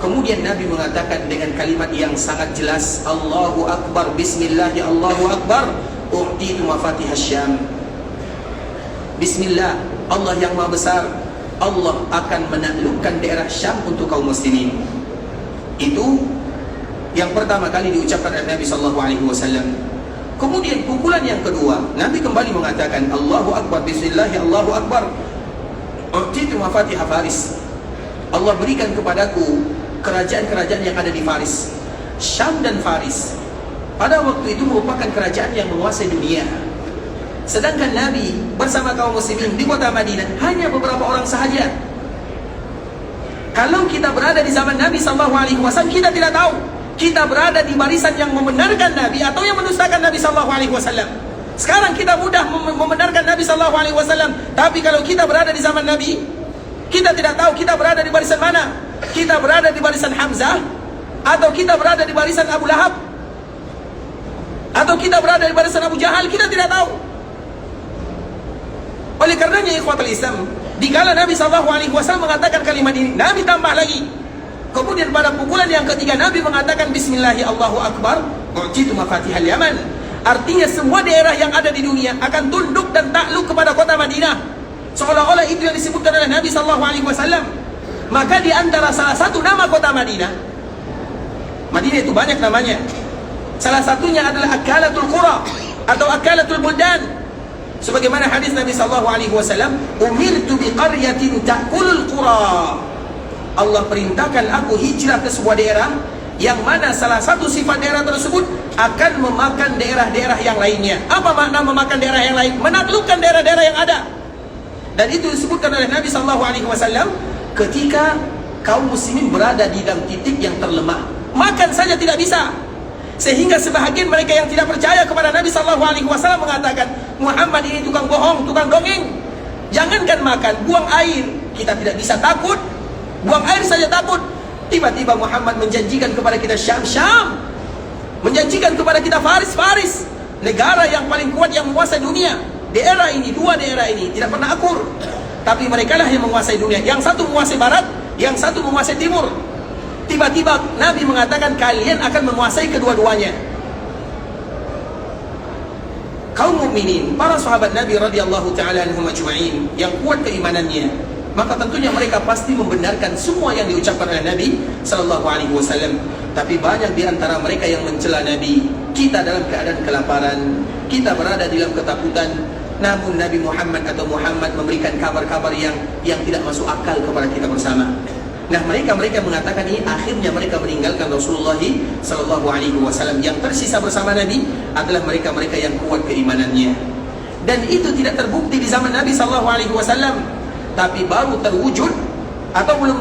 Kemudian Nabi mengatakan dengan kalimat yang sangat jelas, Allahu Akbar, Bismillah, ya Allahu Akbar, u'titu mafatihah Syam. Bismillah, Allah yang maha besar, Allah akan menaklukkan daerah Syam untuk kaum muslimin. Itu yang pertama kali diucapkan oleh Nabi SAW. Kemudian pukulan yang kedua, Nabi kembali mengatakan, Allahu Akbar, Bismillah, ya Allahu Akbar, u'titu mafatihah Faris. Allah berikan kepadaku kerajaan-kerajaan yang ada di Faris. Syam dan Faris pada waktu itu merupakan kerajaan yang menguasai dunia. Sedangkan Nabi bersama kaum muslimin di kota Madinah hanya beberapa orang sahaja. Kalau kita berada di zaman Nabi SAW, kita tidak tahu kita berada di barisan yang membenarkan Nabi atau yang mendustakan Nabi SAW. Sekarang kita mudah membenarkan Nabi SAW, tapi kalau kita berada di zaman Nabi, kita tidak tahu kita berada di barisan mana. Kita berada di barisan Hamzah, atau kita berada di barisan Abu Lahab, atau kita berada di barisan Abu Jahal, kita tidak tahu. Oleh karenanya ikhwatul Islam, dikala Nabi SAW mengatakan kalimat ini, Nabi tambah lagi. Kemudian pada pukulan yang ketiga, Nabi mengatakan Bismillahi Allahu Akbar, u'titu mafatihal Yaman. Artinya semua daerah yang ada di dunia akan tunduk dan takluk kepada kota Madinah, seolah-olah itu yang disebutkan oleh Nabi SAW. Maka di antara salah satu nama kota Madinah, Madinah itu banyak namanya, salah satunya adalah Akalatul Qura atau Akalatul Buldan. Sebagaimana hadis Nabi SAW, umirtu biqaryatin ta'kulul qura. Allah perintahkan aku hijrah ke sebuah daerah yang mana salah satu sifat daerah tersebut akan memakan daerah-daerah yang lainnya. Apa makna memakan daerah yang lain? Menaklukkan daerah-daerah yang ada. Dan itu disebutkan oleh Nabi SAW ketika kaum muslimin berada di dalam titik yang terlemah. Makan saja tidak bisa, sehingga sebahagian mereka yang tidak percaya kepada Nabi SAW mengatakan, Muhammad ini tukang bohong, tukang dongeng. Jangankan makan, buang air kita tidak bisa, takut. Buang air saja takut. Tiba-tiba Muhammad menjanjikan kepada kita Syam, menjanjikan kepada kita Faris, negara yang paling kuat yang menguasai dunia. Daerah ini, 2 daerah ini tidak pernah akur, tapi mereka lah yang menguasai dunia. Yang satu menguasai barat, yang satu menguasai timur. Tiba-tiba Nabi mengatakan kalian akan menguasai kedua-duanya. Kaum mukminin, para sahabat Nabi radhiyallahu taala anhum ajma'in yang kuat keimanannya, maka tentunya mereka pasti membenarkan semua yang diucapkan oleh Nabi sallallahu alaihi wasallam. Tapi banyak di antara mereka yang mencela Nabi. Kita dalam keadaan kelaparan, kita berada dalam ketakutan, namun Nabi Muhammad atau Muhammad memberikan kabar-kabar yang tidak masuk akal kepada kita bersama. Nah, mereka mengatakan ini akhirnya mereka meninggalkan Rasulullah sallallahu alaihi wasallam. Yang tersisa bersama Nabi adalah mereka-mereka yang kuat keimanannya. Dan itu tidak terbukti di zaman Nabi sallallahu alaihi wasallam, tapi baru terwujud atau belum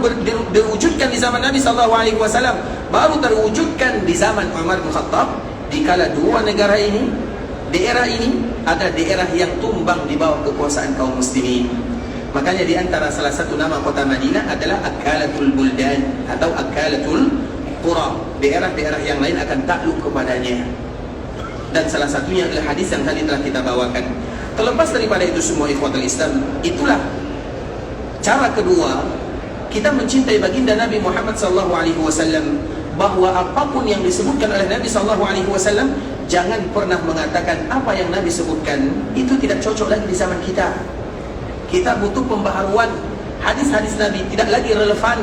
diwujudkan di zaman Nabi sallallahu alaihi wasallam baru terwujudkan di zaman Umar bin Khattab, dikala dua negara ini, daerah ini ada daerah yang tumbang di bawah kekuasaan kaum muslimin. Makanya di antara salah satu nama kota Madinah adalah Akalatul Buldan atau Akalatul Qura. Daerah-daerah yang lain akan takluk kepadanya. Dan salah satunya adalah hadis yang tadi telah kita bawakan. Terlepas daripada itu semua, ikhwatul Islam, itulah cara kedua kita mencintai baginda Nabi Muhammad SAW, bahwa apapun yang disebutkan oleh Nabi SAW, jangan pernah mengatakan apa yang Nabi sebutkan itu tidak cocok lagi di zaman kita. Kita butuh pembaharuan. Hadis-hadis Nabi tidak lagi relevan.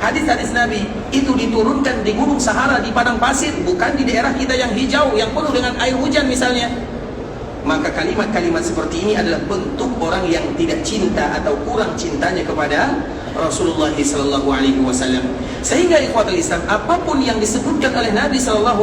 Hadis-hadis Nabi itu diturunkan di Gunung Sahara, di padang pasir, bukan di daerah kita yang hijau, yang penuh dengan air hujan misalnya. Maka kalimat-kalimat seperti ini adalah bentuk orang yang tidak cinta atau kurang cintanya kepada Rasulullah SAW. Sehingga ikhwatul Islam, apapun yang disebutkan oleh Nabi SAW,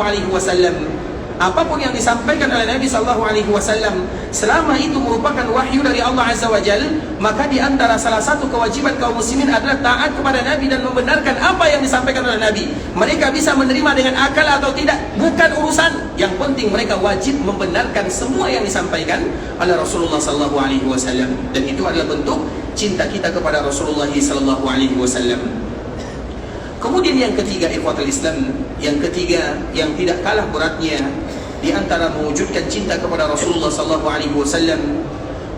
apapun yang disampaikan oleh Nabi SAW, selama itu merupakan wahyu dari Allah Azza wa Jalla, maka di antara salah satu kewajiban kaum muslimin adalah taat kepada Nabi dan membenarkan apa yang disampaikan oleh Nabi. Mereka bisa menerima dengan akal atau tidak, bukan urusan. Yang penting mereka wajib membenarkan semua yang disampaikan oleh Rasulullah SAW. Dan itu adalah bentuk cinta kita kepada Rasulullah SAW. Kemudian yang ketiga, ikhwatul Islam, yang ketiga yang tidak kalah beratnya di antara mewujudkan cinta kepada Rasulullah SAW,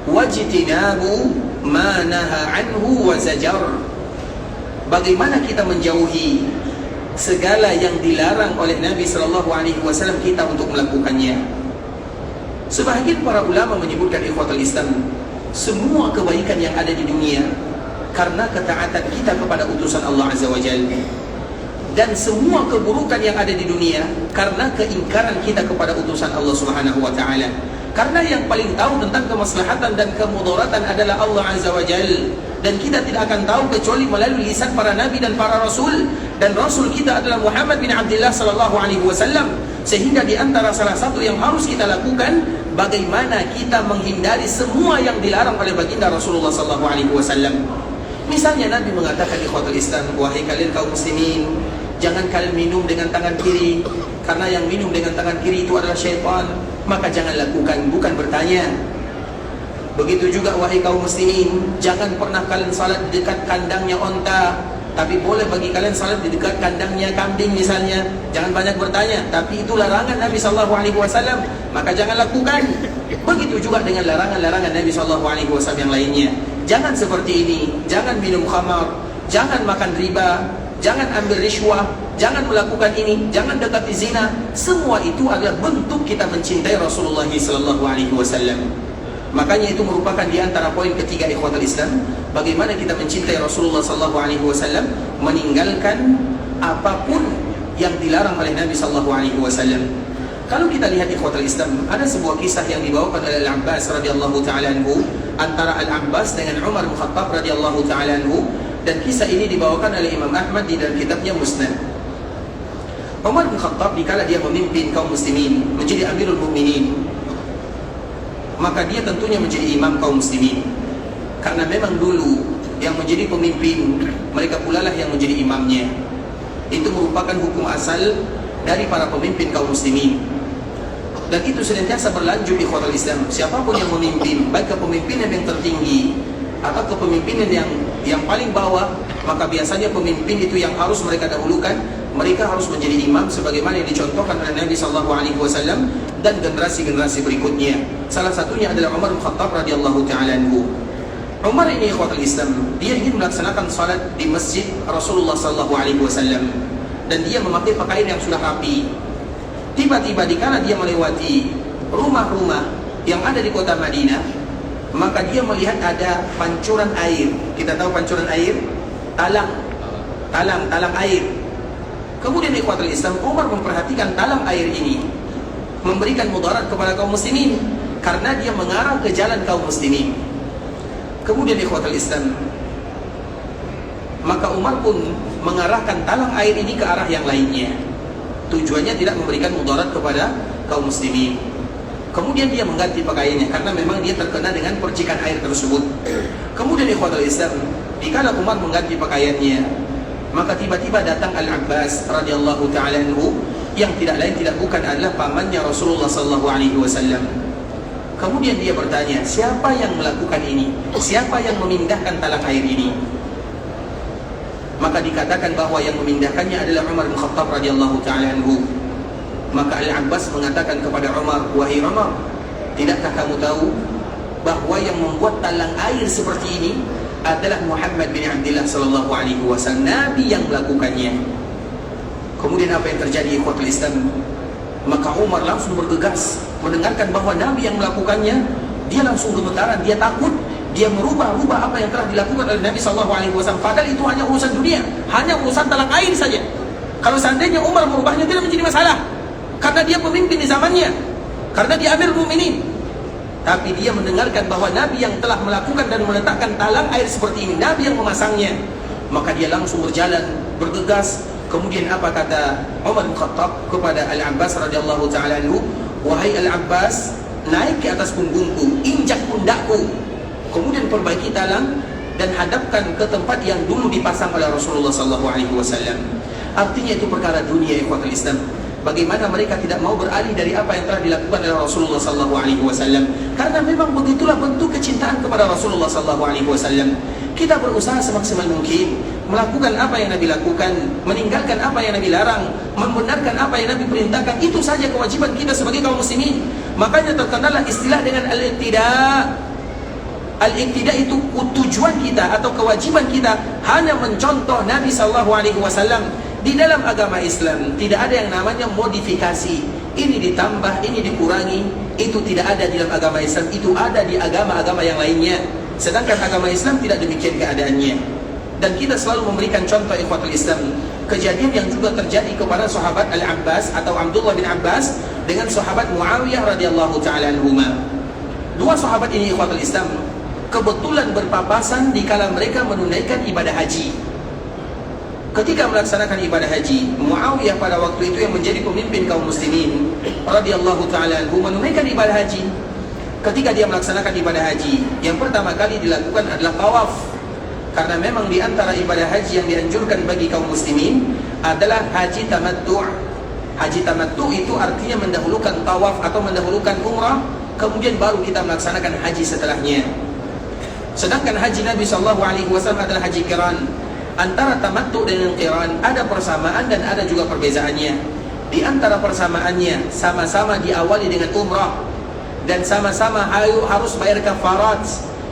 wajtinabu ma naha anhu wa zajar. Bagaimana kita menjauhi segala yang dilarang oleh Nabi SAW kita untuk melakukannya. Sebahagian para ulama menyebutkan, ikhwatul Islam, semua kebaikan yang ada di dunia karena ketaatan kita kepada utusan Allah Azza wa Jalla, dan semua keburukan yang ada di dunia karena keingkaran kita kepada utusan Allah Subhanahu wa taala. Karena yang paling tahu tentang kemaslahatan dan kemudaratan adalah Allah Azza wa Jalla, dan kita tidak akan tahu kecuali melalui lisan para nabi dan para rasul, dan rasul kita adalah Muhammad bin Abdullah sallallahu alaihi wasallam. Sehingga di antara salah satu yang harus kita lakukan, bagaimana kita menghindari semua yang dilarang oleh baginda Rasulullah sallallahu alaihi wasallam. Misalnya Nabi mengatakan, ikhwatul Islam, wahai kalian kaum muslimin, jangan kalian minum dengan tangan kiri, karena yang minum dengan tangan kiri itu adalah syaitan. Maka jangan lakukan, bukan bertanya. Begitu juga wahai kaum muslimin, jangan pernah kalian salat di dekat kandangnya onta, tapi boleh bagi kalian salat di dekat kandangnya kambing misalnya. Jangan banyak bertanya, tapi itu larangan Nabi SAW, maka jangan lakukan. Begitu juga dengan larangan-larangan Nabi SAW yang lainnya. Jangan seperti ini, jangan minum khamar, jangan makan riba, jangan ambil riswah, jangan melakukan ini, jangan dekati zina. Semua itu adalah bentuk kita mencintai Rasulullah SAW. Makanya itu merupakan di antara poin ketiga, ikhwatul Islam, bagaimana kita mencintai Rasulullah SAW, meninggalkan apapun yang dilarang oleh Nabi SAW. Kalau kita lihat, ikhwatul Islam, ada sebuah kisah yang dibawakan oleh Al-Abbas radhiyallahu ta'ala anhu, antara Al-Abbas dengan Umar bin Khattab radhiyallahu ta'ala anhu. Dan kisah ini dibawakan oleh Imam Ahmad di dalam kitabnya Musnad. Umar bin Khattab dikala dia memimpin kaum muslimin, menjadi Amirul Mukminin, maka dia tentunya menjadi imam kaum muslimin. Karena memang dulu yang menjadi pemimpin, mereka pula lah yang menjadi imamnya. Itu merupakan hukum asal dari para pemimpin kaum muslimin. Dan itu senantiasa berlanjut, ikhwatul Islam. Siapapun yang memimpin, baik kepemimpinan yang tertinggi atau kepemimpinan yang paling bawah, maka biasanya pemimpin itu yang harus mereka dahulukan. Mereka harus menjadi imam sebagaimana yang dicontohkan oleh Nabi SAW dan generasi-generasi berikutnya. Salah satunya adalah Umar bin Khattab radhiyallahu ta'ala anhu. Umar ini, ikhwatul Islam, dia ingin melaksanakan salat di masjid Rasulullah SAW, dan dia memakai pakaian yang sudah rapi. Tiba-tiba dikala dia melewati rumah-rumah yang ada di kota Madinah, maka dia melihat ada pancuran air. Kita tahu pancuran air, talang air. Kemudian, ikhwatul Islam, Umar memperhatikan talang air ini memberikan mudarat kepada kaum muslimin karena dia mengarah ke jalan kaum muslimin. Kemudian, ikhwatul Islam, maka Umar pun mengarahkan talang air ini ke arah yang lainnya. Tujuannya tidak memberikan mudarat kepada kaum muslimin. Kemudian dia mengganti pakaiannya karena memang dia terkena dengan percikan air tersebut. Kemudian, ikhwatul Islam, dikala Umar mengganti pakaiannya, Maka tiba-tiba datang Al-Abbas radhiyallahu ta'ala anhu, yang tidak lain tidak bukan adalah pamannya Rasulullah sallallahu alaihi wasallam. Kemudian dia bertanya, siapa yang melakukan ini? Siapa yang memindahkan talang air ini? Maka dikatakan bahwa yang memindahkannya adalah Umar bin Khattab radhiyallahu ta'ala anhu. Maka Al-Abbas mengatakan kepada Umar, wahai Umar, tidakkah kamu tahu bahwa yang membuat talang air seperti ini adalah Muhammad bin Abdullah sallallahu alaihi wasallam, Nabi yang melakukannya. Kemudian apa yang terjadi ikhwatul Islam? Maka Umar langsung bergegas mendengarkan bahwa Nabi yang melakukannya. Dia langsung gemetaran, dia takut, dia merubah-rubah apa yang telah dilakukan oleh Nabi sallallahu alaihi wasallam. Padahal itu hanya urusan dunia, hanya urusan talang air saja. Kalau seandainya Umar merubahnya tidak menjadi masalah, karena dia pemimpin di zamannya, karena dia Amirul Mukminin. Tapi dia mendengarkan bahwa Nabi yang telah melakukan dan meletakkan talang air seperti ini, Nabi yang memasangnya. Maka dia langsung berjalan, bergegas. Kemudian apa kata Umar bin Khattab kepada Al-Abbas radhiyallahu ta'ala anhu, wahai Al-Abbas, naik ke atas punggungku, injak pundakku, kemudian perbaiki talang dan hadapkan ke tempat yang dulu dipasang oleh Rasulullah sallallahu alaihi wasallam. Artinya itu perkara dunia ikhwatul Islam. Bagaimana mereka tidak mau beralih dari apa yang telah dilakukan oleh Rasulullah sallallahu alaihi wasallam, karena memang begitulah bentuk kecintaan kepada Rasulullah sallallahu alaihi wasallam. Kita berusaha semaksimal mungkin melakukan apa yang Nabi lakukan, meninggalkan apa yang Nabi larang, membenarkan apa yang Nabi perintahkan. Itu saja kewajiban kita sebagai kaum muslimin. Makanya terkenallah istilah dengan al-iqtida. Al-iqtida itu tujuan kita atau kewajiban kita hanya mencontoh Nabi sallallahu alaihi wasallam. Di dalam agama Islam tidak ada yang namanya modifikasi. Ini ditambah, ini dikurangi. Itu tidak ada di dalam agama Islam. Itu ada di agama-agama yang lainnya. Sedangkan agama Islam tidak demikian keadaannya. Dan kita selalu memberikan contoh ikhwatul Islam, kejadian yang juga terjadi kepada sahabat Al-Abbas atau Abdullah bin Abbas dengan sahabat Muawiyah radhiyallahu ta'ala anhuma. Dua sahabat ini ikhwatul Islam kebetulan berpapasan di kala mereka menunaikan ibadah haji. Ketika melaksanakan ibadah haji, Muawiyah pada waktu itu yang menjadi pemimpin kaum muslimin radhiyallahu ta'ala anhu menunaikan ibadah haji. Ketika dia melaksanakan ibadah haji, yang pertama kali dilakukan adalah tawaf. Karena memang di antara ibadah haji yang dianjurkan bagi kaum muslimin adalah haji tamattu'. Haji tamattu' itu artinya mendahulukan tawaf atau mendahulukan umrah, kemudian baru kita melaksanakan haji setelahnya. Sedangkan haji Nabi sallallahu alaihi wasallam adalah haji qiran. Antara tamattu' dengan qiran ada persamaan dan ada juga perbezaannya. Di antara persamaannya, sama-sama diawali dengan umrah dan sama-sama harus bayar kafarat.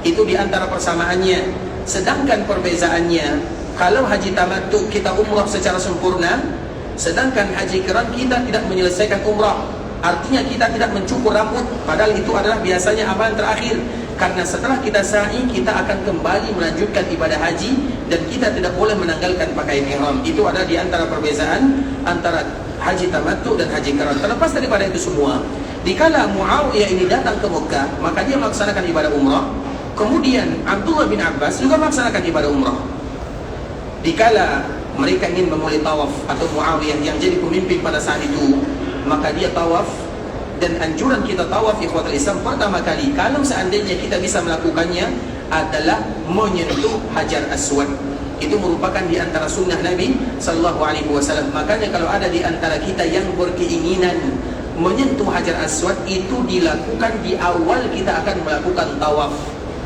Itu di antara persamaannya. Sedangkan perbezaannya, kalau haji tamattu kita umrah secara sempurna, sedangkan haji qiran kita tidak menyelesaikan umrah. Artinya kita tidak mencukur rambut, padahal itu adalah biasanya amalan terakhir. Karena setelah kita sa'i, kita akan kembali melanjutkan ibadah haji dan kita tidak boleh menanggalkan pakaian ihram. Itu ada di antara perbezaan antara haji tamattu dan haji qiran. Terlepas daripada itu semua, dikala Muawiyah ini datang ke Mekah, maka dia melaksanakan ibadah umrah. Kemudian Abdullah bin Abbas juga melaksanakan ibadah umrah. Dikala mereka ingin memulai tawaf, atau Muawiyah yang jadi pemimpin pada saat itu, maka dia tawaf. Dan anjuran kita tawaf ikhwatul Islam pertama kali, kalau seandainya kita bisa melakukannya, adalah menyentuh Hajar Aswad. Itu merupakan di antara sunnah Nabi sallallahu alaihi wasallam. Makanya kalau ada di antara kita yang berkeinginan menyentuh Hajar Aswad, itu dilakukan di awal kita akan melakukan tawaf.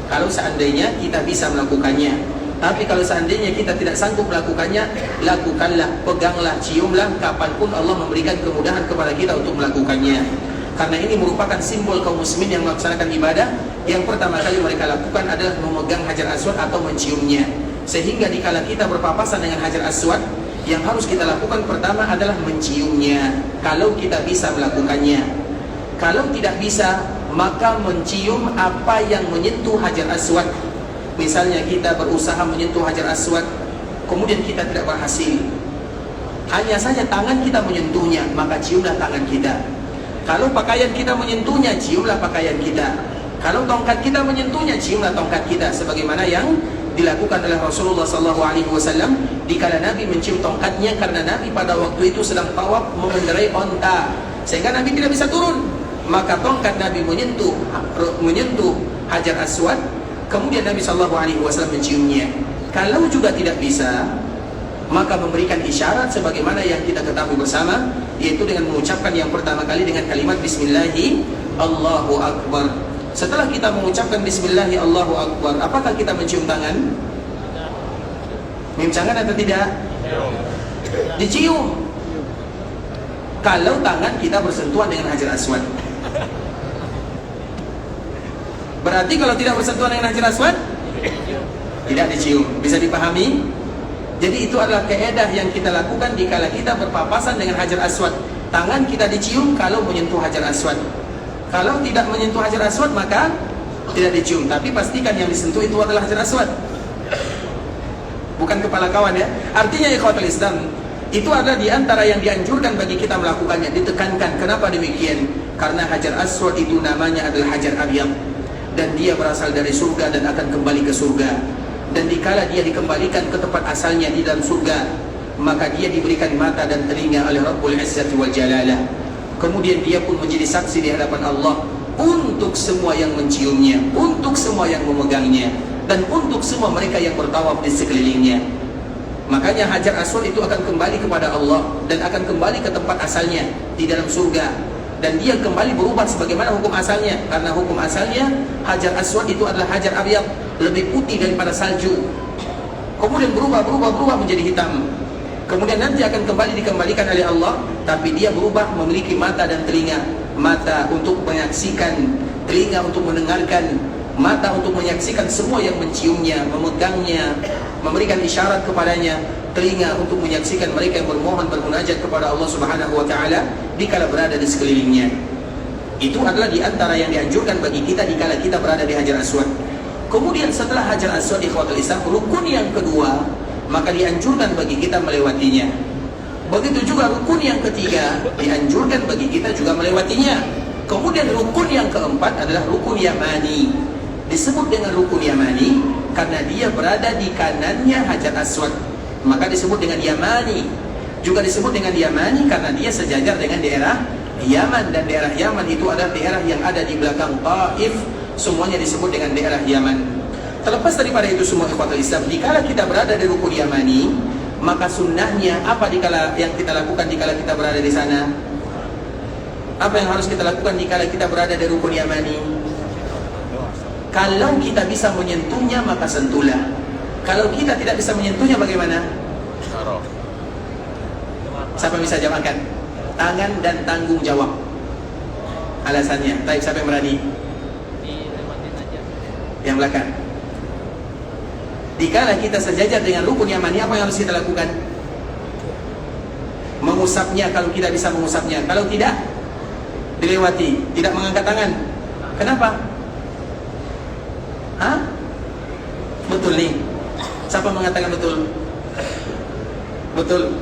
Kalau seandainya kita bisa melakukannya. Tapi kalau seandainya kita tidak sanggup melakukannya, lakukanlah, peganglah, ciumlah kapanpun Allah memberikan kemudahan kepada kita untuk melakukannya. Karena ini merupakan simbol kaum muslimin yang melaksanakan ibadah. Yang pertama kali mereka lakukan adalah memegang Hajar Aswad atau menciumnya. Sehingga dikala kita berpapasan dengan Hajar Aswad, yang harus kita lakukan pertama adalah menciumnya, kalau kita bisa melakukannya. Kalau tidak bisa, maka mencium apa yang menyentuh Hajar Aswad. Misalnya kita berusaha menyentuh Hajar Aswad, kemudian kita tidak berhasil, hanya saja tangan kita menyentuhnya, maka ciumlah tangan kita. Kalau pakaian kita menyentuhnya, ciumlah pakaian kita. Kalau tongkat kita menyentuhnya, ciumlah tongkat kita. Sebagaimana yang dilakukan oleh Rasulullah SAW dikala Nabi mencium tongkatnya, karena Nabi pada waktu itu sedang tawaf mengendarai onta, sehingga Nabi tidak bisa turun. Maka tongkat Nabi menyentuh Hajar Aswad, kemudian Nabi SAW menciumnya. Kalau juga tidak bisa, maka memberikan isyarat sebagaimana yang kita ketahui bersama, yaitu dengan mengucapkan yang pertama kali dengan kalimat Bismillahi Allahu Akbar. Setelah kita mengucapkan Bismillahi Allahu Akbar, apakah kita mencium tangan? Mencium tangan atau tidak? Dicium. Kalau tangan kita bersentuhan dengan Hajar Aswad. Berarti kalau tidak bersentuhan dengan Hajar Aswad, tidak dicium. Bisa dipahami? Jadi itu adalah kaedah yang kita lakukan dikala kita berpapasan dengan Hajar Aswad. Tangan kita dicium kalau menyentuh Hajar Aswad. Kalau tidak menyentuh Hajar Aswad maka tidak dicium. Tapi pastikan yang disentuh itu adalah Hajar Aswad, bukan kepala kawan ya. Artinya ikhwatul Islam, itu adalah diantara yang dianjurkan bagi kita melakukannya. Ditekankan. Kenapa demikian? Karena Hajar Aswad itu namanya adalah Hajar Abyad, dan dia berasal dari surga dan akan kembali ke surga. Dan dikala dia dikembalikan ke tempat asalnya di dalam surga, maka dia diberikan mata dan telinga oleh Rabbul Izzati wal Jalalah. Kemudian dia pun menjadi saksi di hadapan Allah untuk semua yang menciumnya, untuk semua yang memegangnya, dan untuk semua mereka yang bertawaf di sekelilingnya. Makanya Hajar Aswad itu akan kembali kepada Allah dan akan kembali ke tempat asalnya di dalam surga. Dan dia kembali berubah sebagaimana hukum asalnya. Karena hukum asalnya Hajar Aswad itu adalah Hajar Abyad, lebih putih daripada salju. Kemudian berubah menjadi hitam. Kemudian nanti akan kembali dikembalikan oleh Allah, tapi dia berubah memiliki mata dan telinga. Mata untuk menyaksikan, telinga untuk mendengarkan, mata untuk menyaksikan semua yang menciumnya, memegangnya, memberikan isyarat kepadanya, telinga untuk menyaksikan mereka yang bermohon bermunajat kepada Allah Subhanahu wa taala dikala berada di sekelilingnya. Itu adalah di antara yang dianjurkan bagi kita dikala kita berada di Hajar Aswad. Kemudian setelah Hajar Aswad ikhwatul Islam, rukun yang kedua, maka dianjurkan bagi kita melewatinya. Begitu juga rukun yang ketiga, dianjurkan bagi kita juga melewatinya. Kemudian rukun yang keempat adalah rukun Yamani. Disebut dengan rukun Yamani karena dia berada di kanannya Hajar Aswad, maka disebut dengan Yamani. Juga disebut dengan Yamani karena dia sejajar dengan daerah Yaman, dan daerah Yaman itu adalah daerah yang ada di belakang Taif. Semuanya disebut dengan daerah Yaman. Terlepas daripada itu semua ikhwatul Islam, dikala kita berada di rukun Yamani, maka sunnahnya apa dikala yang kita lakukan dikala kita berada di sana? Apa yang harus kita lakukan dikala kita berada di rukun Yamani? Kalau kita bisa menyentuhnya maka sentuhlah. Kalau kita tidak bisa menyentuhnya bagaimana? Siapa bisa jawabkan? Tangan dan tanggung jawab. Alasannya, baik, siapa yang berani? Yang belakang. Dikala kita sejajar dengan rukun Yamani, apa yang harus kita lakukan? Mengusapnya kalau kita bisa mengusapnya. Kalau tidak, dilewati. Tidak mengangkat tangan. Kenapa? Hah? Betul nih. Siapa mengatakan betul? Betul.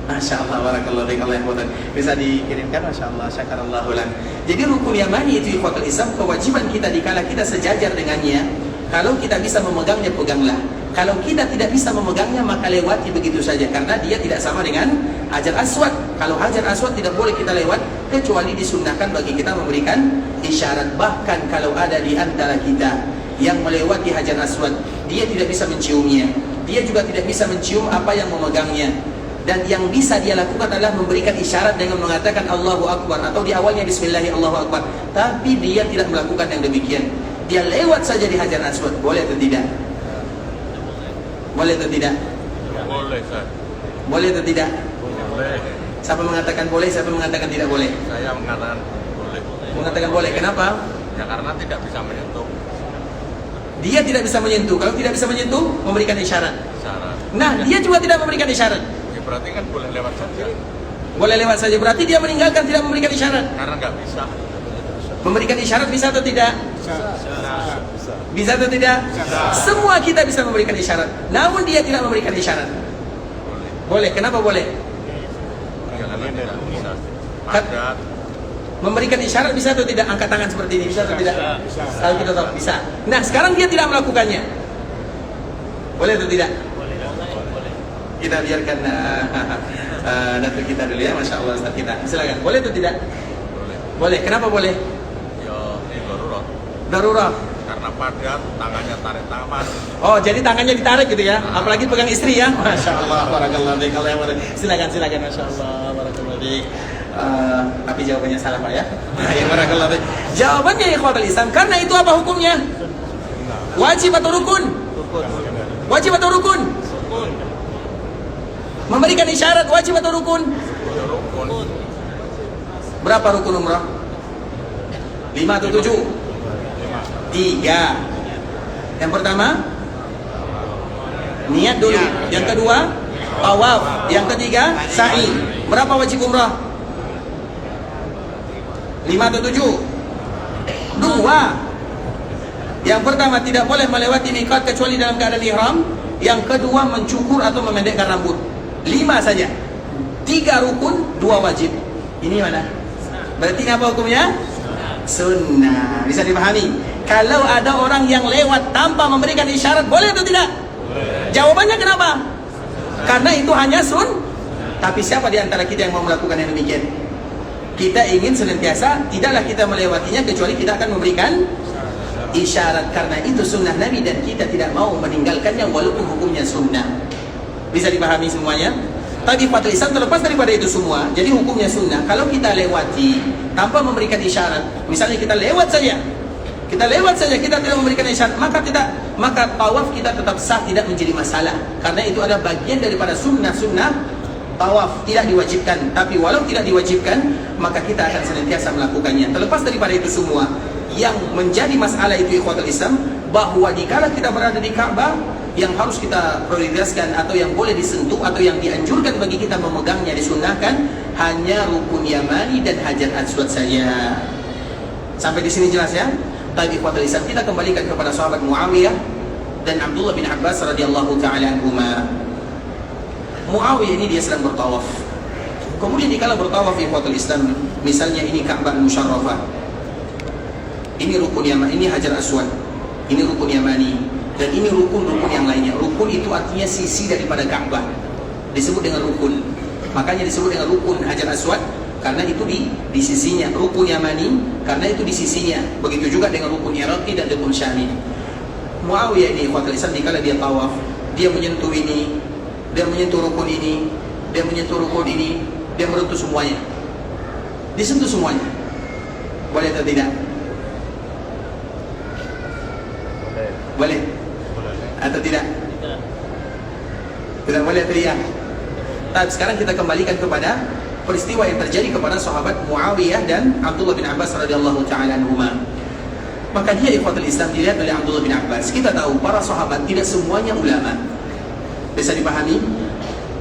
Masya Allah, barakallahu fiik, Allah yang bisa dikirimkan, Masya Allah, syakarallahu lak. Jadi rukun Yamani itu ikhwatul Islam, kewajiban kita dikala kita sejajar dengannya. Kalau kita bisa memegangnya, peganglah. Kalau kita tidak bisa memegangnya, maka lewati begitu saja, karena dia tidak sama dengan Hajar Aswad. Kalau Hajar Aswad tidak boleh kita lewat, kecuali disunnahkan bagi kita memberikan isyarat. Bahkan kalau ada di antara kita yang melewati Hajar Aswad, dia tidak bisa menciumnya, dia juga tidak bisa mencium apa yang memegangnya. Dan yang bisa dia lakukan adalah memberikan isyarat dengan mengatakan Allahu Akbar, atau di awalnya Bismillahi Allahu Akbar. Tapi dia tidak melakukan yang demikian. Dia lewat saja di Hajar Aswad. Boleh atau tidak? Boleh atau tidak? Boleh, Ustaz. Boleh atau tidak? Boleh. Siapa mengatakan boleh, siapa mengatakan tidak boleh? Saya mengatakan boleh. Mengatakan boleh. Kenapa? Ya karena tidak bisa menyentuh Dia tidak bisa menyentuh. Kalau tidak bisa menyentuh, memberikan isyarat. syarat. Nah, dia juga tidak memberikan isyarat. Ya berarti kan boleh lewat saja. Boleh lewat saja. Berarti dia meninggalkan, tidak memberikan isyarat. Karena nggak bisa. Memberikan isyarat bisa atau tidak? Nah, Bisa atau tidak? Semua kita bisa memberikan isyarat. Namun dia tidak memberikan isyarat. boleh. Boleh. Kenapa boleh? Karena tidak bisa. Kan- Padat. Memberikan isyarat bisa atau tidak? Angkat tangan seperti ini, bisa atau tidak? Kalau kita tahu, bisa. Nah, sekarang dia tidak melakukannya. Boleh atau tidak? Kita biarkan datu kita dulu ya, Masya Allah, Ustaz kita. Silakan. Boleh atau tidak? Boleh. Boleh. Kenapa boleh? Ya ini darurat. Darurat. karena padat, tangannya tarik tangan. Oh, jadi tangannya ditarik gitu ya? Apalagi pegang istri ya? Masya Allah, barakallahu fiik. Kalau yang silakan, Masya Allah, barakallahu fiik. Tapi jawabannya salah Pak ya? Ya, barakallahu fiik. Jawabannya ikhwatul Islam, karena itu apa hukumnya? Wajib atau rukun? Wajib atau rukun? Memberikan isyarat wajib atau rukun? Berapa rukun umrah? 5 atau 7? 3. Yang pertama niat dulu, yang kedua tawaf, yang ketiga sa'i. Berapa wajib umrah? 5 atau 7? 2. Yang pertama tidak boleh melewati miqat kecuali dalam keadaan ihram. Yang kedua mencukur atau memendekkan rambut. 5 saja. 3 rukun, 2 wajib. Ini mana? Berarti apa hukumnya? Sunnah. Bisa dipahami? Kalau ada orang yang lewat tanpa memberikan isyarat, boleh atau tidak? Jawabannya kenapa? Karena itu hanya Tapi siapa di antara kita yang mau melakukan yang demikian? Kita ingin senantiasa tidaklah kita melewatinya kecuali kita akan memberikan isyarat. Karena itu sunnah Nabi dan kita tidak mau meninggalkannya walaupun hukumnya sunnah. Bisa dipahami semuanya? Tapi Fatul Islam terlepas daripada itu semua. Jadi hukumnya sunnah. Kalau kita lewati tanpa memberikan isyarat, misalnya kita lewat saja, kita tidak memberikan isyarat, maka tawaf kita tetap sah, tidak menjadi masalah. Karena itu adalah bagian daripada sunnah tawaf, tidak diwajibkan. Tapi walau tidak diwajibkan, maka kita akan senantiasa melakukannya. Terlepas daripada itu semua, yang menjadi masalah itu ikhwatul Islam, bahwa dikala kita berada di Ka'bah, yang harus kita prioritaskan atau yang boleh disentuh atau yang dianjurkan bagi kita memegangnya, disunnahkan hanya rukun Yamani dan Hajar Aswad saja. Sampai di sini jelas ya? Tadi ikhwatul Islam, kita kembalikan kepada sahabat Muawiyah dan Abdullah bin Abbas radhiyallahu taala anhuma. Muawiyah ini dia sedang bertawaf. Kemudian dikala bertawaf ikhwatul Islam, misalnya ini Ka'bah Musyarrafah, ini rukun Yamani, ini Hajar Aswad, ini rukun Yamani, dan ini rukun-rukun yang lainnya. Rukun itu artinya sisi daripada Ka'bah, disebut dengan rukun. Makanya disebut dengan rukun Hajar Aswad karena itu di sisinya. Rukun Yamani karena itu di sisinya. Begitu juga dengan rukun Iraqi dan rukun Syami. Muawiyah ini ikhwatul Islam, dikala dia tawaf, dia menyentuh ini, dia menyentuh rukun ini, dia menyentuh rukun ini, dia menyentuh semuanya. Disentuh semuanya. Boleh atau tidak? Boleh? Atau tidak? Tidak boleh atau tidak? Tapi sekarang kita kembalikan kepada peristiwa yang terjadi kepada sahabat Muawiyah dan Abdullah bin Abbas radhiyallahu taala anhuma. Maka dia ikhwatul Islam dilihat oleh Abdullah bin Abbas. Kita tahu para sahabat tidak semuanya ulama. Bisa dipahami?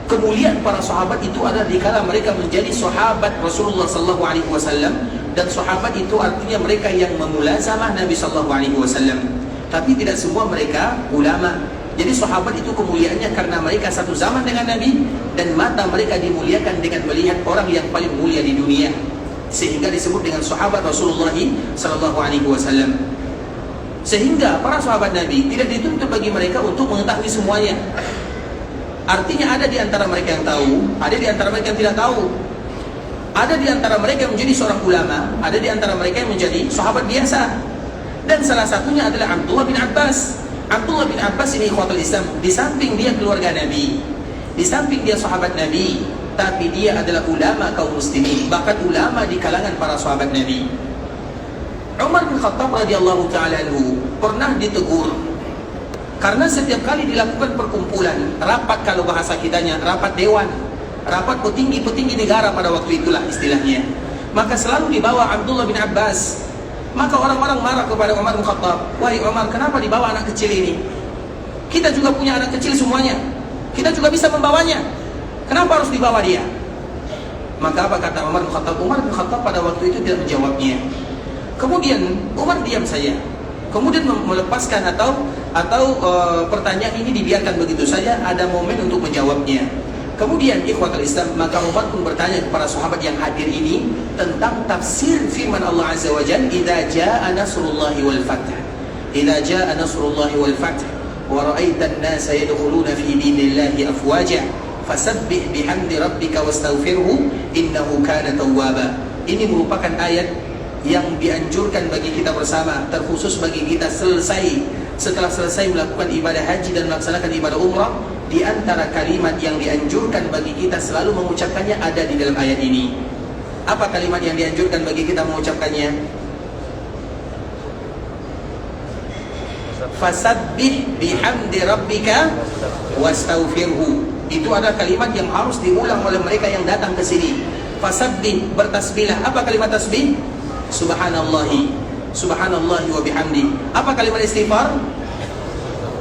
Kemuliaan para sahabat itu adalah dikala mereka menjadi sahabat Rasulullah sallallahu alaihi wasallam, dan sahabat itu artinya mereka yang memulazamah Nabi sallallahu alaihi wasallam. Tapi tidak semua mereka ulama. Jadi sahabat itu kemuliaannya karena mereka satu zaman dengan Nabi, dan mata mereka dimuliakan dengan melihat orang yang paling mulia di dunia, sehingga disebut dengan sahabat Rasulullah sallallahu alaihi wasallam. Sehingga para sahabat Nabi tidak dituntut bagi mereka untuk mengetahui semuanya. Artinya ada di antara mereka yang tahu, ada di antara mereka yang tidak tahu. Ada di antara mereka yang menjadi seorang ulama, ada di antara mereka yang menjadi sahabat biasa. Dan salah satunya adalah Abdullah bin Abbas. Abdullah bin Abbas ini ikhwatul Islam, di samping dia keluarga Nabi, di samping dia sahabat Nabi, tapi dia adalah ulama kaum muslimin, bahkan ulama di kalangan para sahabat Nabi. Umar bin Khattab radhiyallahu taala anhu pernah ditegur karena setiap kali dilakukan perkumpulan, rapat, kalau bahasa kitanya rapat dewan, rapat petinggi-petinggi negara pada waktu itulah istilahnya, maka selalu dibawa Abdullah bin Abbas. Maka orang-orang marah kepada Umar bin Khattab, wahai Umar, kenapa dibawa anak kecil ini? Kita juga punya anak kecil semuanya, kita juga bisa membawanya, kenapa harus dibawa dia? Maka apa kata Umar bin Khattab? Umar bin Khattab pada waktu itu tidak menjawabnya. Kemudian Umar diam saja, kemudian melepaskan atau pertanyaan ini dibiarkan begitu saja, ada momen untuk menjawabnya. Kemudian ikhwatul Islam, maka Umar pun bertanya kepada sahabat yang hadir ini tentang tafsir firman Allah Azza wa Jalla, idza jaa nasrullahi wal fath, idza jaa nasrullahi wal fath wa ra'aitan nasa yadkhuluna fi dinillahi afwaja fasabbih bihamdi rabbika wastaghfirhu innahu kana tawwaba. Ini merupakan ayat yang dianjurkan bagi kita bersama, terkhusus bagi kita setelah selesai melakukan ibadah haji dan melaksanakan ibadah umrah. Di antara kalimat yang dianjurkan bagi kita selalu mengucapkannya ada di dalam ayat ini. Apa kalimat yang dianjurkan bagi kita mengucapkannya? Fasabbih bihamdi rabbika wastaghfirhu. Itu adalah kalimat yang harus diulang oleh mereka yang datang ke sini. Fasabbih, bertasbihlah. Apa kalimat tasbih? Subhanallahi, subhanallahi wa bihamdi. Apa kalimat istighfar?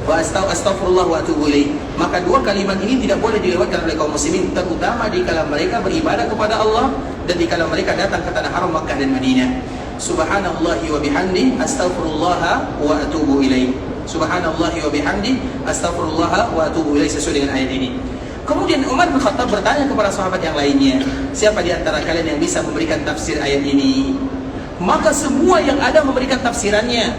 Wa astaghfirullah wa atubu ilaih. Maka dua kalimat ini tidak boleh dilewatkan oleh kaum muslimin, terutama di kala mereka beribadah kepada Allah dan di kala mereka datang ke tanah haram Makkah dan Madinah. Subhanallahi wa bihamdi, astaghfirullah wa atubu ilaih. Subhanallahi wa bihamdi, astaghfirullah wa atubu ilaih, sesuai dengan ayat ini. Kemudian Umar bin Khattab bertanya kepada sahabat yang lainnya, siapa di antara kalian yang bisa memberikan tafsir ayat ini? Maka semua yang ada memberikan tafsirannya.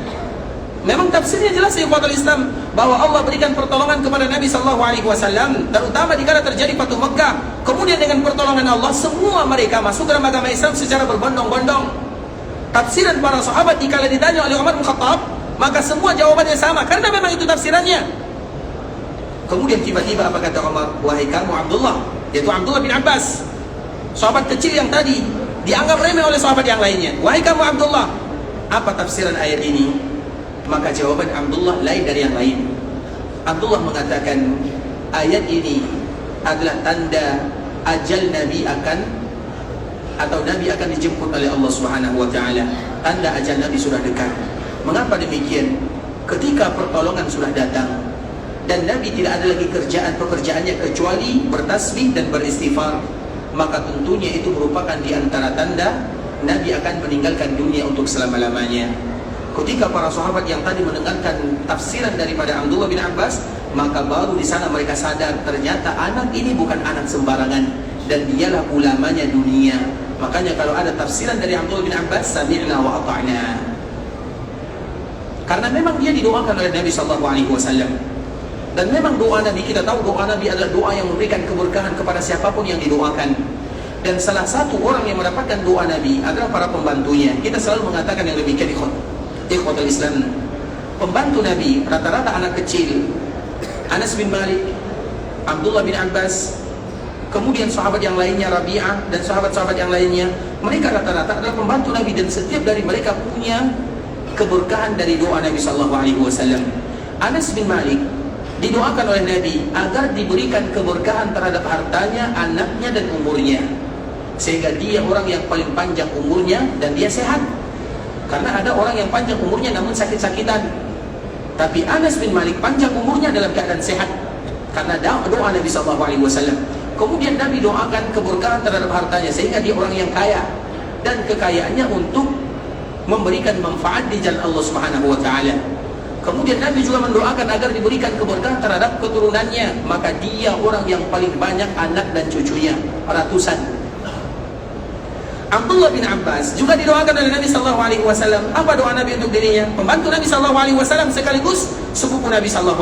Memang tafsirnya jelas ya ikhwatul Islam, bahwa Allah berikan pertolongan kepada Nabi SAW, terutama dikala terjadi Fatuh Mekah. Kemudian dengan pertolongan Allah, semua mereka masuk dalam agama Islam secara berbondong-bondong. Tafsiran para sahabat dikala ditanya oleh Umar bin Khattab, maka semua jawabannya sama, karena memang itu tafsirannya. Kemudian tiba-tiba apa kata Umar? Wahai kamu Abdullah, yaitu Abdullah bin Abbas, sahabat kecil yang tadi dianggap remeh oleh sahabat yang lainnya. Wahai kamu Abdullah, apa tafsiran ayat ini? Maka jawaban Abdullah lain dari yang lain. Abdullah mengatakan, ayat ini adalah tanda ajal Nabi akan dijemput oleh Allah Subhanahu wa taala. Tanda ajal Nabi sudah dekat. Mengapa demikian? Ketika pertolongan sudah datang dan Nabi tidak ada lagi pekerjaannya kecuali bertasbih dan beristighfar, maka tentunya itu merupakan di antara tanda Nabi akan meninggalkan dunia untuk selama-lamanya. Ketika para sahabat yang tadi mendengarkan tafsiran daripada Abdullah bin Abbas, maka baru di sana mereka sadar ternyata anak ini bukan anak sembarangan dan dialah ulamanya dunia. Makanya kalau ada tafsiran dari Abdullah bin Abbas, sami'na wa ata'na. Karena memang dia didoakan oleh Nabi SAW. Dan memang doa Nabi, kita tahu doa Nabi adalah doa yang memberikan keberkahan kepada siapapun yang didoakan. Dan salah satu orang yang mendapatkan doa Nabi adalah para pembantunya. Kita selalu mengatakan yang demikian, ikhwatul Islam. Pembantu Nabi rata-rata anak kecil. Anas bin Malik, Abdullah bin Abbas, kemudian sahabat yang lainnya Rabi'ah dan sahabat-sahabat yang lainnya, mereka rata-rata adalah pembantu Nabi dan setiap dari mereka punya keberkahan dari doa Nabi SAW. Anas bin Malik didoakan oleh Nabi agar diberikan keberkahan terhadap hartanya, anaknya dan umurnya, sehingga dia orang yang paling panjang umurnya dan dia sehat. Karena ada orang yang panjang umurnya namun sakit-sakitan, tapi Anas bin Malik panjang umurnya dalam keadaan sehat karena doa Nabi SAW. Kemudian Nabi doakan keberkahan terhadap hartanya sehingga dia orang yang kaya dan kekayaannya untuk memberikan manfaat di jalan Allah Subhanahu wa taala. Kemudian Nabi juga mendoakan agar diberikan keberkahan terhadap keturunannya, maka dia orang yang paling banyak anak dan cucunya, ratusan. Abdullah bin Abbas juga didoakan oleh Nabi SAW. Apa doa Nabi untuk dirinya? Pembantu Nabi SAW sekaligus sepupu Nabi SAW.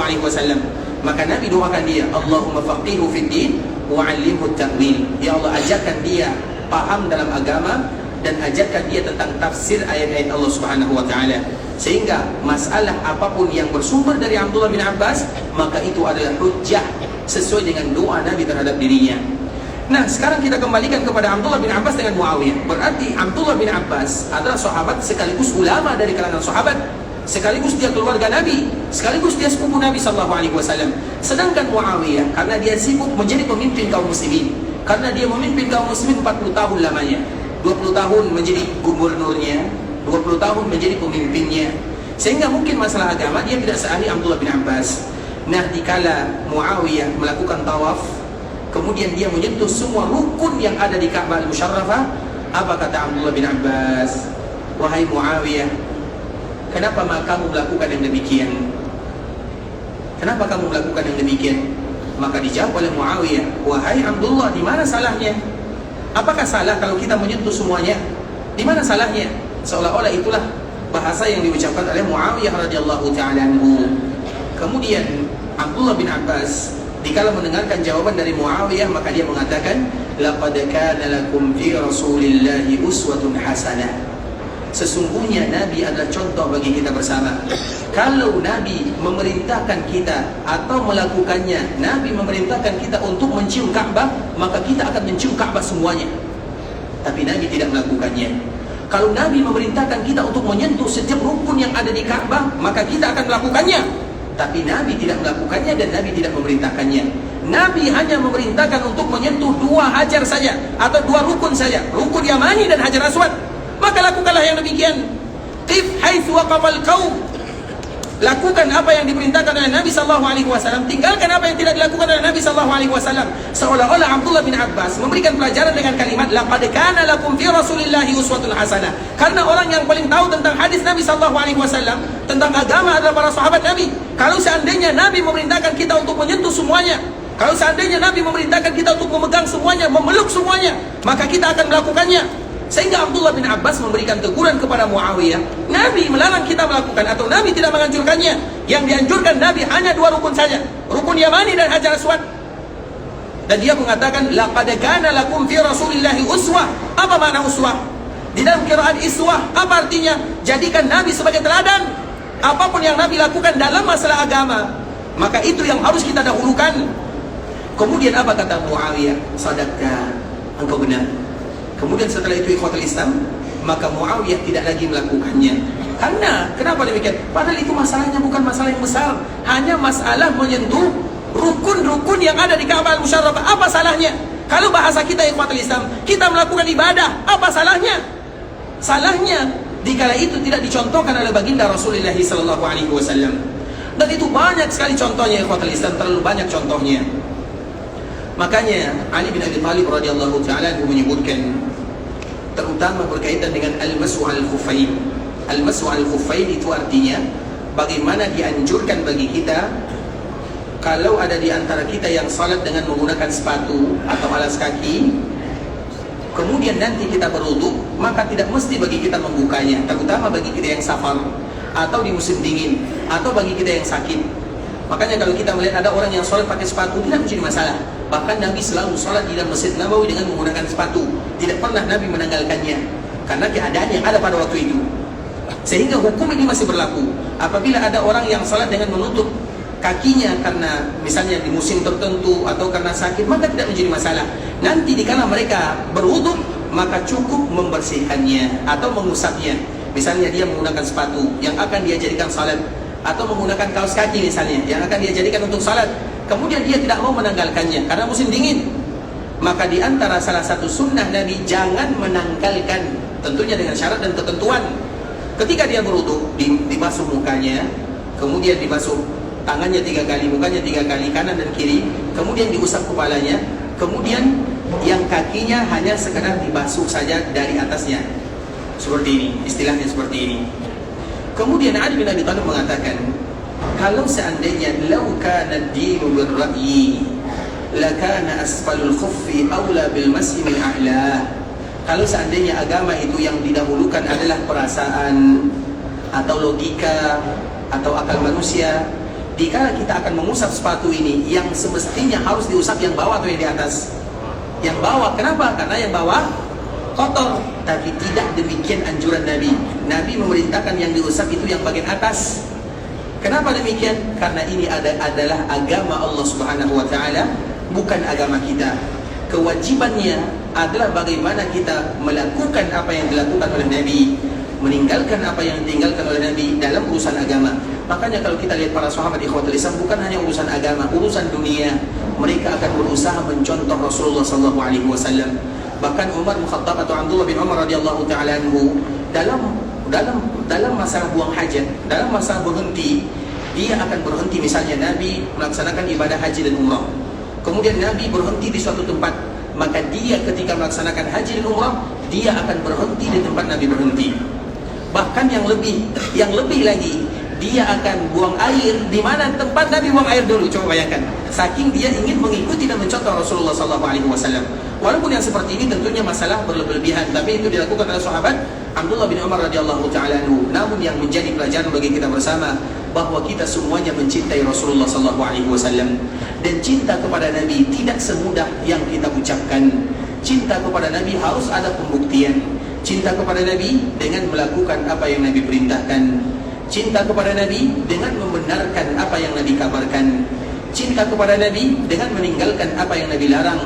Maka Nabi doakan dia, Allahumma faqihu fid din wa 'allimhu ta'wil. Ya Allah, ajarkan dia paham dalam agama dan ajarkan dia tentang tafsir ayat-ayat Allah Subhanahu wa taala. Sehingga masalah apapun yang bersumber dari Abdullah bin Abbas, maka itu adalah hujjah sesuai dengan doa Nabi terhadap dirinya. Nah, sekarang kita kembalikan kepada Abdullah bin Abbas dengan Muawiyah. Berarti Abdullah bin Abbas adalah sahabat sekaligus ulama dari kalangan sahabat, sekaligus dia keluarga Nabi, sekaligus dia sepupu Nabi SAW. Sedangkan Muawiyah, karena dia sibuk menjadi pemimpin kaum muslimin, karena dia memimpin kaum muslimin 40 tahun lamanya, 20 tahun menjadi gubernurnya, 20 tahun menjadi pemimpinnya, sehingga mungkin masalah agama dia tidak seahli Abdullah bin Abbas. Nah, dikala Muawiyah melakukan tawaf, kemudian dia menyentuh semua rukun yang ada di Ka'bah Al-Musyarrafah, apa kata Abdullah bin Abbas? Wahai Muawiyah, kenapa kamu melakukan yang demikian? Kenapa kamu melakukan yang demikian? Maka dijawab oleh Muawiyah, wahai Abdullah, di mana salahnya? Apakah salah kalau kita menyentuh semuanya? Di mana salahnya? Seolah-olah itulah bahasa yang diucapkan oleh Muawiyah radhiyallahu ta'ala anhu. Kemudian Abdullah bin Abbas dikala mendengarkan jawaban dari Muawiyah, maka dia mengatakan, laqad kana lakum fi Rasulillahi uswatun hasanah. Sesungguhnya Nabi adalah contoh bagi kita bersama. Kalau Nabi memerintahkan kita atau melakukannya, Nabi memerintahkan kita untuk mencium Ka'bah, maka kita akan mencium Ka'bah semuanya. Tapi Nabi tidak melakukannya. Kalau Nabi memerintahkan kita untuk menyentuh setiap rukun yang ada di Ka'bah, maka kita akan melakukannya. Tapi Nabi tidak melakukannya dan Nabi tidak memerintahkannya. Nabi hanya memerintahkan untuk menyentuh 2 hajar saja, atau 2 rukun saja, rukun Yamani dan Hajar Aswad. Maka lakukanlah yang demikian. Qif haitsu waqafal qaum. Lakukan apa yang diperintahkan oleh Nabi SAW, tinggalkan apa yang tidak dilakukan oleh Nabi SAW. Seolah-olah Abdullah bin Abbas memberikan pelajaran dengan kalimat laqad kana lakum fi Rasulillahi uswatun hasanah. Karena orang yang paling tahu tentang hadis Nabi SAW, tentang agama adalah para sahabat Nabi. Kalau seandainya Nabi memerintahkan kita untuk menyentuh semuanya, kalau seandainya Nabi memerintahkan kita untuk memegang semuanya, memeluk semuanya, maka kita akan melakukannya. Sehingga Abdullah bin Abbas memberikan teguran kepada Muawiyah, Nabi melarang kita melakukan atau Nabi tidak menganjurkannya. Yang dianjurkan Nabi hanya 2 rukun saja, rukun Yamani dan Hajar Aswad. Dan dia mengatakan laqad kana lakum fi Rasulillahi uswah. Apa makna uswah? Di dalam qiraat iswah, apa artinya? Jadikan Nabi sebagai teladan. Apapun yang Nabi lakukan dalam masalah agama, maka itu yang harus kita dahulukan. Kemudian apa kata Muawiyah? Sadaqta, engkau benar. Kemudian setelah itu ikhwatul Islam, maka Muawiyah tidak lagi melakukannya. Karena, kenapa demikian? Padahal itu masalahnya bukan masalah yang besar, hanya masalah menyentuh rukun-rukun yang ada di Ka'bah Al-Musyarrafah. Apa salahnya? Kalau bahasa kita ikhwatul Islam, kita melakukan ibadah, apa salahnya? Salahnya dikala itu tidak dicontohkan oleh baginda Rasulullah SAW. Dan itu banyak sekali contohnya ikhwatul Islam, terlalu banyak contohnya. Makanya Ali bin Abi Thalib radhiyallahu ta'ala menyebutkan, terutama berkaitan dengan al-mas'u al-khuffain. Al-mas'u al-khuffain itu artinya bagaimana dianjurkan bagi kita kalau ada di antara kita yang salat dengan menggunakan sepatu atau alas kaki, kemudian nanti kita berwudu, maka tidak mesti bagi kita membukanya, terutama bagi kita yang safar atau di musim dingin atau bagi kita yang sakit. Makanya kalau kita melihat ada orang yang salat pakai sepatu, tidak menjadi masalah. Bahkan Nabi selalu salat di dalam Masjid Nabawi dengan menggunakan sepatu. Tidak pernah Nabi menanggalkannya karena keadaan yang ada pada waktu itu. Sehingga hukum ini masih berlaku. Apabila ada orang yang salat dengan menutup kakinya karena misalnya di musim tertentu atau karena sakit, maka tidak menjadi masalah. Nanti dikala mereka berwudu, maka cukup membersihkannya atau mengusapnya. Misalnya dia menggunakan sepatu yang akan dia jadikan salat, atau menggunakan kaos kaki misalnya yang akan dia jadikan untuk salat, kemudian dia tidak mau menanggalkannya karena musim dingin, maka di antara salah satu sunnah Nabi, jangan menanggalkan, tentunya dengan syarat dan ketentuan. Ketika dia berwudu, dibasuh mukanya, kemudian dibasuh tangannya 3 kali, mukanya 3 kali, kanan dan kiri, kemudian diusap kepalanya, kemudian yang kakinya hanya sekedar dibasuh saja dari atasnya, seperti ini, istilahnya seperti ini. Kemudian Ali bin Abi Thalib mengatakan, kalau seandainya lau kana ad-dinu bir-ra'yi lakana asfalul khuffi aula bil mas'i min a'la. Kalau seandainya agama itu yang didahulukan adalah perasaan atau logika atau akal manusia, dikala kita akan mengusap sepatu ini, yang semestinya harus diusap yang bawah atau yang di atas? Yang bawah. Kenapa? Karena yang bawah kotor. Tapi tidak demikian anjuran Nabi. Nabi memerintahkan yang diusap itu yang bagian atas. Kenapa demikian? Karena ini adalah agama Allah Subhanahu wa ta'ala, bukan agama kita. Kewajibannya adalah bagaimana kita melakukan apa yang dilakukan oleh Nabi, meninggalkan apa yang ditinggalkan oleh Nabi dalam urusan agama. Makanya kalau kita lihat para sahabat ikhwatul Islam, bukan hanya urusan agama, urusan dunia, mereka akan berusaha mencontoh Rasulullah SAW. Bahkan Umar bin Khattab atau Abdullah bin Umar radhiyallahu ta'ala anhu, dalam masalah buang hajat, dalam masalah berhenti, dia akan berhenti. Misalnya Nabi melaksanakan ibadah haji dan umrah, kemudian Nabi berhenti di suatu tempat, maka dia ketika melaksanakan haji dan umrah, dia akan berhenti di tempat Nabi berhenti. Bahkan yang lebih lagi, dia akan buang air di mana tempat Nabi buang air dulu. Coba bayangkan, saking dia ingin mengikuti dan mencontoh Rasulullah SAW. Walaupun yang seperti ini tentunya masalah berlebihan, tapi itu dilakukan oleh sahabat Abdullah bin Umar radhiyallahu ta'ala anhu. Namun yang menjadi pelajaran bagi kita bersama, bahwa kita semuanya mencintai Rasulullah SAW. Dan cinta kepada Nabi tidak semudah yang kita ucapkan. Cinta kepada Nabi harus ada pembuktian. Cinta kepada Nabi dengan melakukan apa yang Nabi perintahkan. Cinta kepada Nabi dengan membenarkan apa yang Nabi kabarkan. Cinta kepada Nabi dengan meninggalkan apa yang Nabi larang.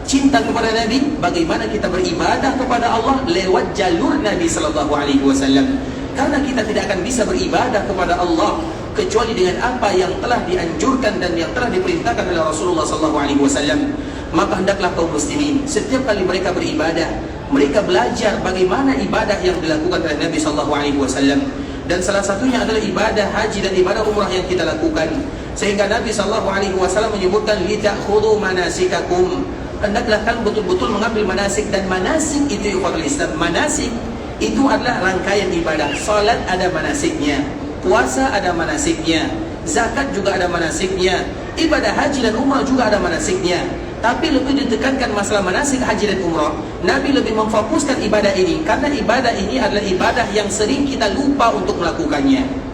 Cinta kepada Nabi, bagaimana kita beribadah kepada Allah lewat jalur Nabi sallallahu alaihi wasallam. Karena kita tidak akan bisa beribadah kepada Allah kecuali dengan apa yang telah dianjurkan dan yang telah diperintahkan oleh Rasulullah sallallahu alaihi wasallam. Maka hendaklah kaum muslimin setiap kali mereka beribadah, mereka belajar bagaimana ibadah yang dilakukan oleh Nabi sallallahu alaihi wasallam. Dan salah satunya adalah ibadah haji dan ibadah umrah yang kita lakukan. Sehingga Nabi sallallahu alaihi wasallam menyebutkan litakhudhu manasikakum. Hendaklah kalian betul-betul mengambil manasik. Dan manasik itu ikhwatul Islam, manasik itu adalah rangkaian ibadah. Salat ada manasiknya, puasa ada manasiknya, zakat juga ada manasiknya, ibadah haji dan umrah juga ada manasiknya. Tapi lebih ditekankan masalah manasik haji dan umrah. Nabi lebih memfokuskan ibadah ini karena ibadah ini adalah ibadah yang sering kita lupa untuk melakukannya.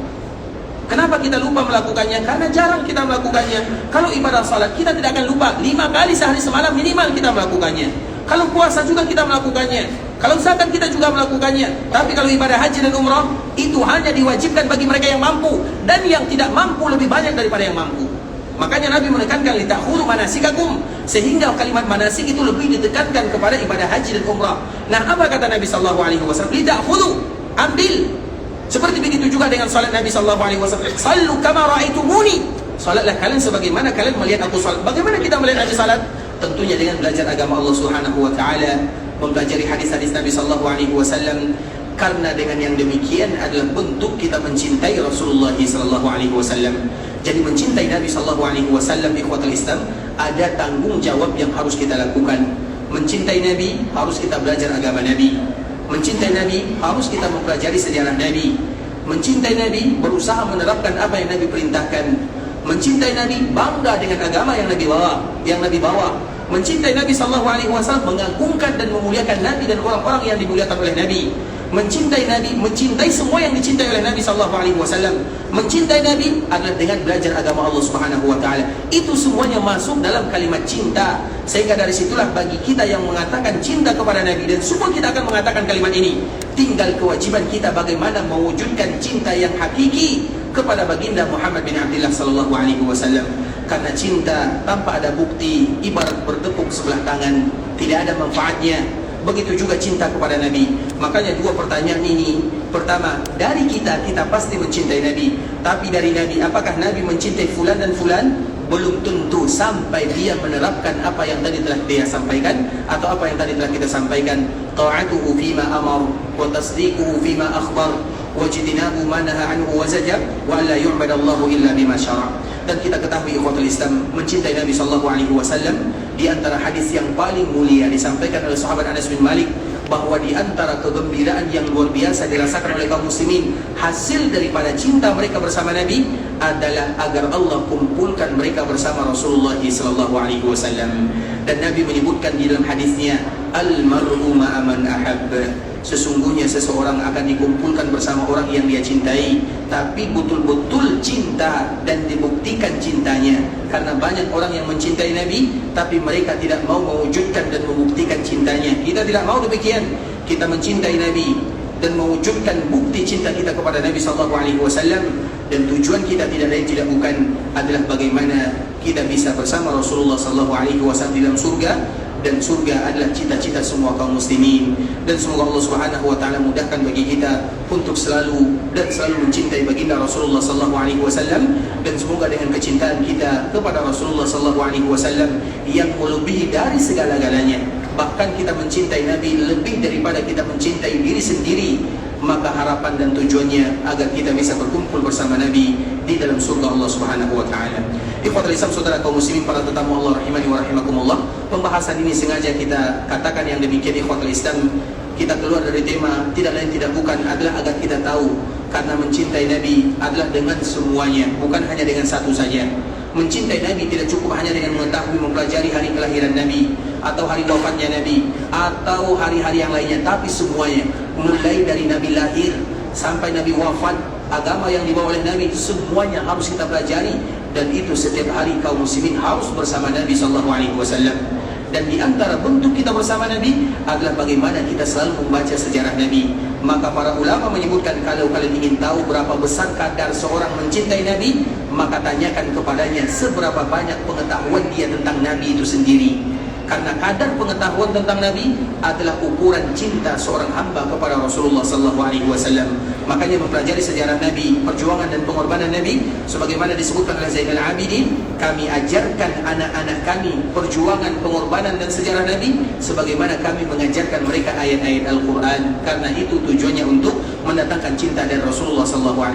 Kenapa kita lupa melakukannya? Karena jarang kita melakukannya. Kalau ibadah salat kita tidak akan lupa, 5 kali sehari semalam minimal kita melakukannya. Kalau puasa juga kita melakukannya. Kalau zakat kita juga melakukannya. Tapi kalau ibadah haji dan umrah itu hanya diwajibkan bagi mereka yang mampu, dan yang tidak mampu lebih banyak daripada yang mampu. Makanya Nabi menekankan litakhudhu manasikakum, sehingga kalimat manasik itu lebih ditekankan kepada ibadah haji dan umrah. Nah, apa kata Nabi sallallahu alaihi wasallam? Litakhudhu, ambil. Seperti begitu juga dengan salat Nabi sallallahu alaihi wasallam. Sallu kama raaitumuni. Salatlah kalian sebagaimana kalian melihat aku salat. Bagaimana kita melihat Nabi salat? Tentunya dengan belajar agama Allah Subhanahu wa taala, mempelajari hadis-hadis Nabi sallallahu alaihi wasallam. Karena dengan yang demikian adalah bentuk kita mencintai Rasulullah sallallahu alaihi wasallam. Jadi mencintai Nabi sallallahu alaihi wasallam ikhwatul Islam, ada tanggung jawab yang harus kita lakukan. Mencintai Nabi harus kita belajar agama Nabi. Mencintai Nabi harus kita mempelajari sejarah Nabi. Mencintai Nabi berusaha menerapkan apa yang Nabi perintahkan. Mencintai Nabi bangga dengan agama yang Nabi bawa. Mencintai Nabi sallallahu alaihi wasallam mengagungkan dan memuliakan Nabi dan orang-orang yang dimuliakan oleh Nabi. Mencintai Nabi, mencintai semua yang dicintai oleh Nabi sallallahu alaihi wasallam. Mencintai Nabi adalah dengan belajar agama Allah Subhanahu wa taala. Itu semuanya masuk dalam kalimat cinta. Sehingga dari situlah bagi kita yang mengatakan cinta kepada Nabi, dan semua kita akan mengatakan kalimat ini, tinggal kewajiban kita bagaimana mewujudkan cinta yang hakiki kepada baginda Muhammad bin Abdullah sallallahu alaihi wasallam. Karena cinta tanpa ada bukti ibarat bertepuk sebelah tangan, tidak ada manfaatnya. Begitu juga cinta kepada Nabi. Makanya 2 pertanyaan ini. Pertama, dari kita pasti mencintai Nabi. Tapi dari Nabi, apakah Nabi mencintai fulan dan fulan? Belum tentu sampai dia menerapkan apa yang tadi telah dia sampaikan, atau apa yang tadi telah kita sampaikan. Ta'atuhu fima amar, wa tasdiquhu fima akhbar, wa jitinabu ma naha anhu wa zajar, wa la yu'badallahu illa bima syara'. Dan kita ketahui ikhwatul Islam, mencintai Nabi sallallahu alaihi wasallam di antara hadis yang paling mulia disampaikan oleh sahabat Anas bin Malik, bahwa di antara kegembiraan yang luar biasa dirasakan oleh kaum muslimin hasil daripada cinta mereka bersama Nabi adalah agar Allah kumpulkan mereka bersama Rasulullah sallallahu alaihi wasallam. Dan Nabi menyebutkan di dalam hadisnya, al-mar'u ma'a man ahabba. Sesungguhnya seseorang akan dikumpulkan bersama orang yang dia cintai. Tapi betul-betul cinta dan dibuktikan cintanya. Karena banyak orang yang mencintai Nabi, tapi mereka tidak mau mewujudkan dan membuktikan cintanya. Kita tidak mau demikian. Kita mencintai Nabi dan mewujudkan bukti cinta kita kepada Nabi SAW. Dan tujuan kita tidak lain tidak bukan adalah bagaimana kita bisa bersama Rasulullah SAW di dalam surga. Dan surga adalah cita-cita semua kaum muslimin. Dan semoga Allah Subhanahu wa taala mudahkan bagi kita untuk selalu mencintai baginda Rasulullah sallallahu alaihi wasallam. Dan semoga dengan kecintaan kita kepada Rasulullah sallallahu alaihi wasallam yang melebihi dari segala-galanya, bahkan kita mencintai Nabi lebih daripada kita mencintai diri sendiri, maka harapan dan tujuannya agar kita bisa berkumpul bersama Nabi di dalam surga Allah Subhanahu wa taala. Ikhwatul Islam, saudara kaum muslimin, para tetamu Allah rahimani wa rahimakumullah. Pembahasan ini sengaja kita katakan yang demikian ikhwatul Islam. Kita keluar dari tema tidak lain tidak bukan adalah agar kita tahu, karena mencintai Nabi adalah dengan semuanya, bukan hanya dengan satu saja. Mencintai Nabi tidak cukup hanya dengan mengetahui mempelajari hari kelahiran Nabi, atau hari wafatnya Nabi, atau hari-hari yang lainnya, tapi semuanya, mulai dari Nabi lahir sampai Nabi wafat, agama yang dibawa oleh Nabi, semuanya harus kita pelajari. Dan itu setiap hari kaum muslimin harus bersama Nabi SAW. Dan di antara bentuk kita bersama Nabi adalah bagaimana kita selalu membaca sejarah Nabi. Maka para ulama menyebutkan, kalau kalian ingin tahu berapa besar kadar seorang mencintai Nabi, maka tanyakan kepadanya seberapa banyak pengetahuan dia tentang Nabi itu sendiri. Karena kadar pengetahuan tentang Nabi adalah ukuran cinta seorang hamba kepada Rasulullah SAW. Makanya mempelajari sejarah Nabi, perjuangan dan pengorbanan Nabi, sebagaimana disebutkan oleh Zainal Abidin, kami ajarkan anak-anak kami perjuangan, pengorbanan dan sejarah Nabi, sebagaimana kami mengajarkan mereka ayat-ayat Al-Quran. Karena itu tujuannya untuk mendatangkan cinta dari Rasulullah SAW.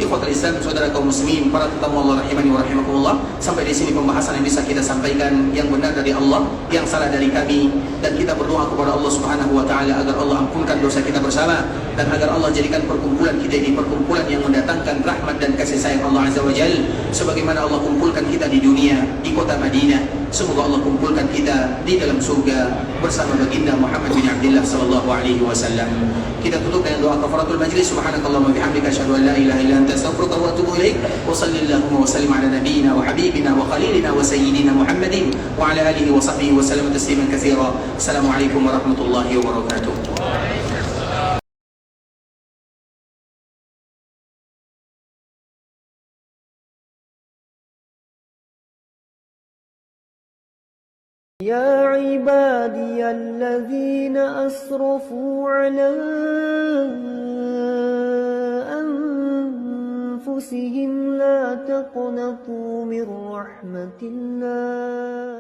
Ikhwatul Islam, saudara kaum muslimin, para tetamu Allah rahimani wa rahimakumullah, sampai di sini pembahasan yang bisa kita sampaikan. Yang benar dari Allah, yang salah dari kami, dan kita berdoa kepada Allah Subhanahu wa taala agar Allah ampunkan dosa kita bersama, dan agar Allah jadikan perkumpulan kita ini perkumpulan yang mendatangkan rahmat dan kasih sayang Allah Azza wa Jalla, sebagaimana Allah kumpulkan kita di dunia di kota Madinah. Semoga Allah kumpulkan kita di dalam surga bersama baginda Muhammad bin Abdullah sallallahu alaihi wasallam. Kita tutup dengan doa kafaratul majlis. Subhanakallahumma wa bihamdika asyhadu an la ilaha illa anta astaghfiruka wa atubu ilaik. Wa sallallahu wa sallim ala nabiyyina wa habibina wa khalilina wa sayyidina Muhammadin wa ala alihi wa sahbihi wa sallam tasliman katsira. Assalamualaikum warahmatullahi wabarakatuh. يا عبادي الذين أسرفوا على أنفسهم لا تقنطوا من رحمة الله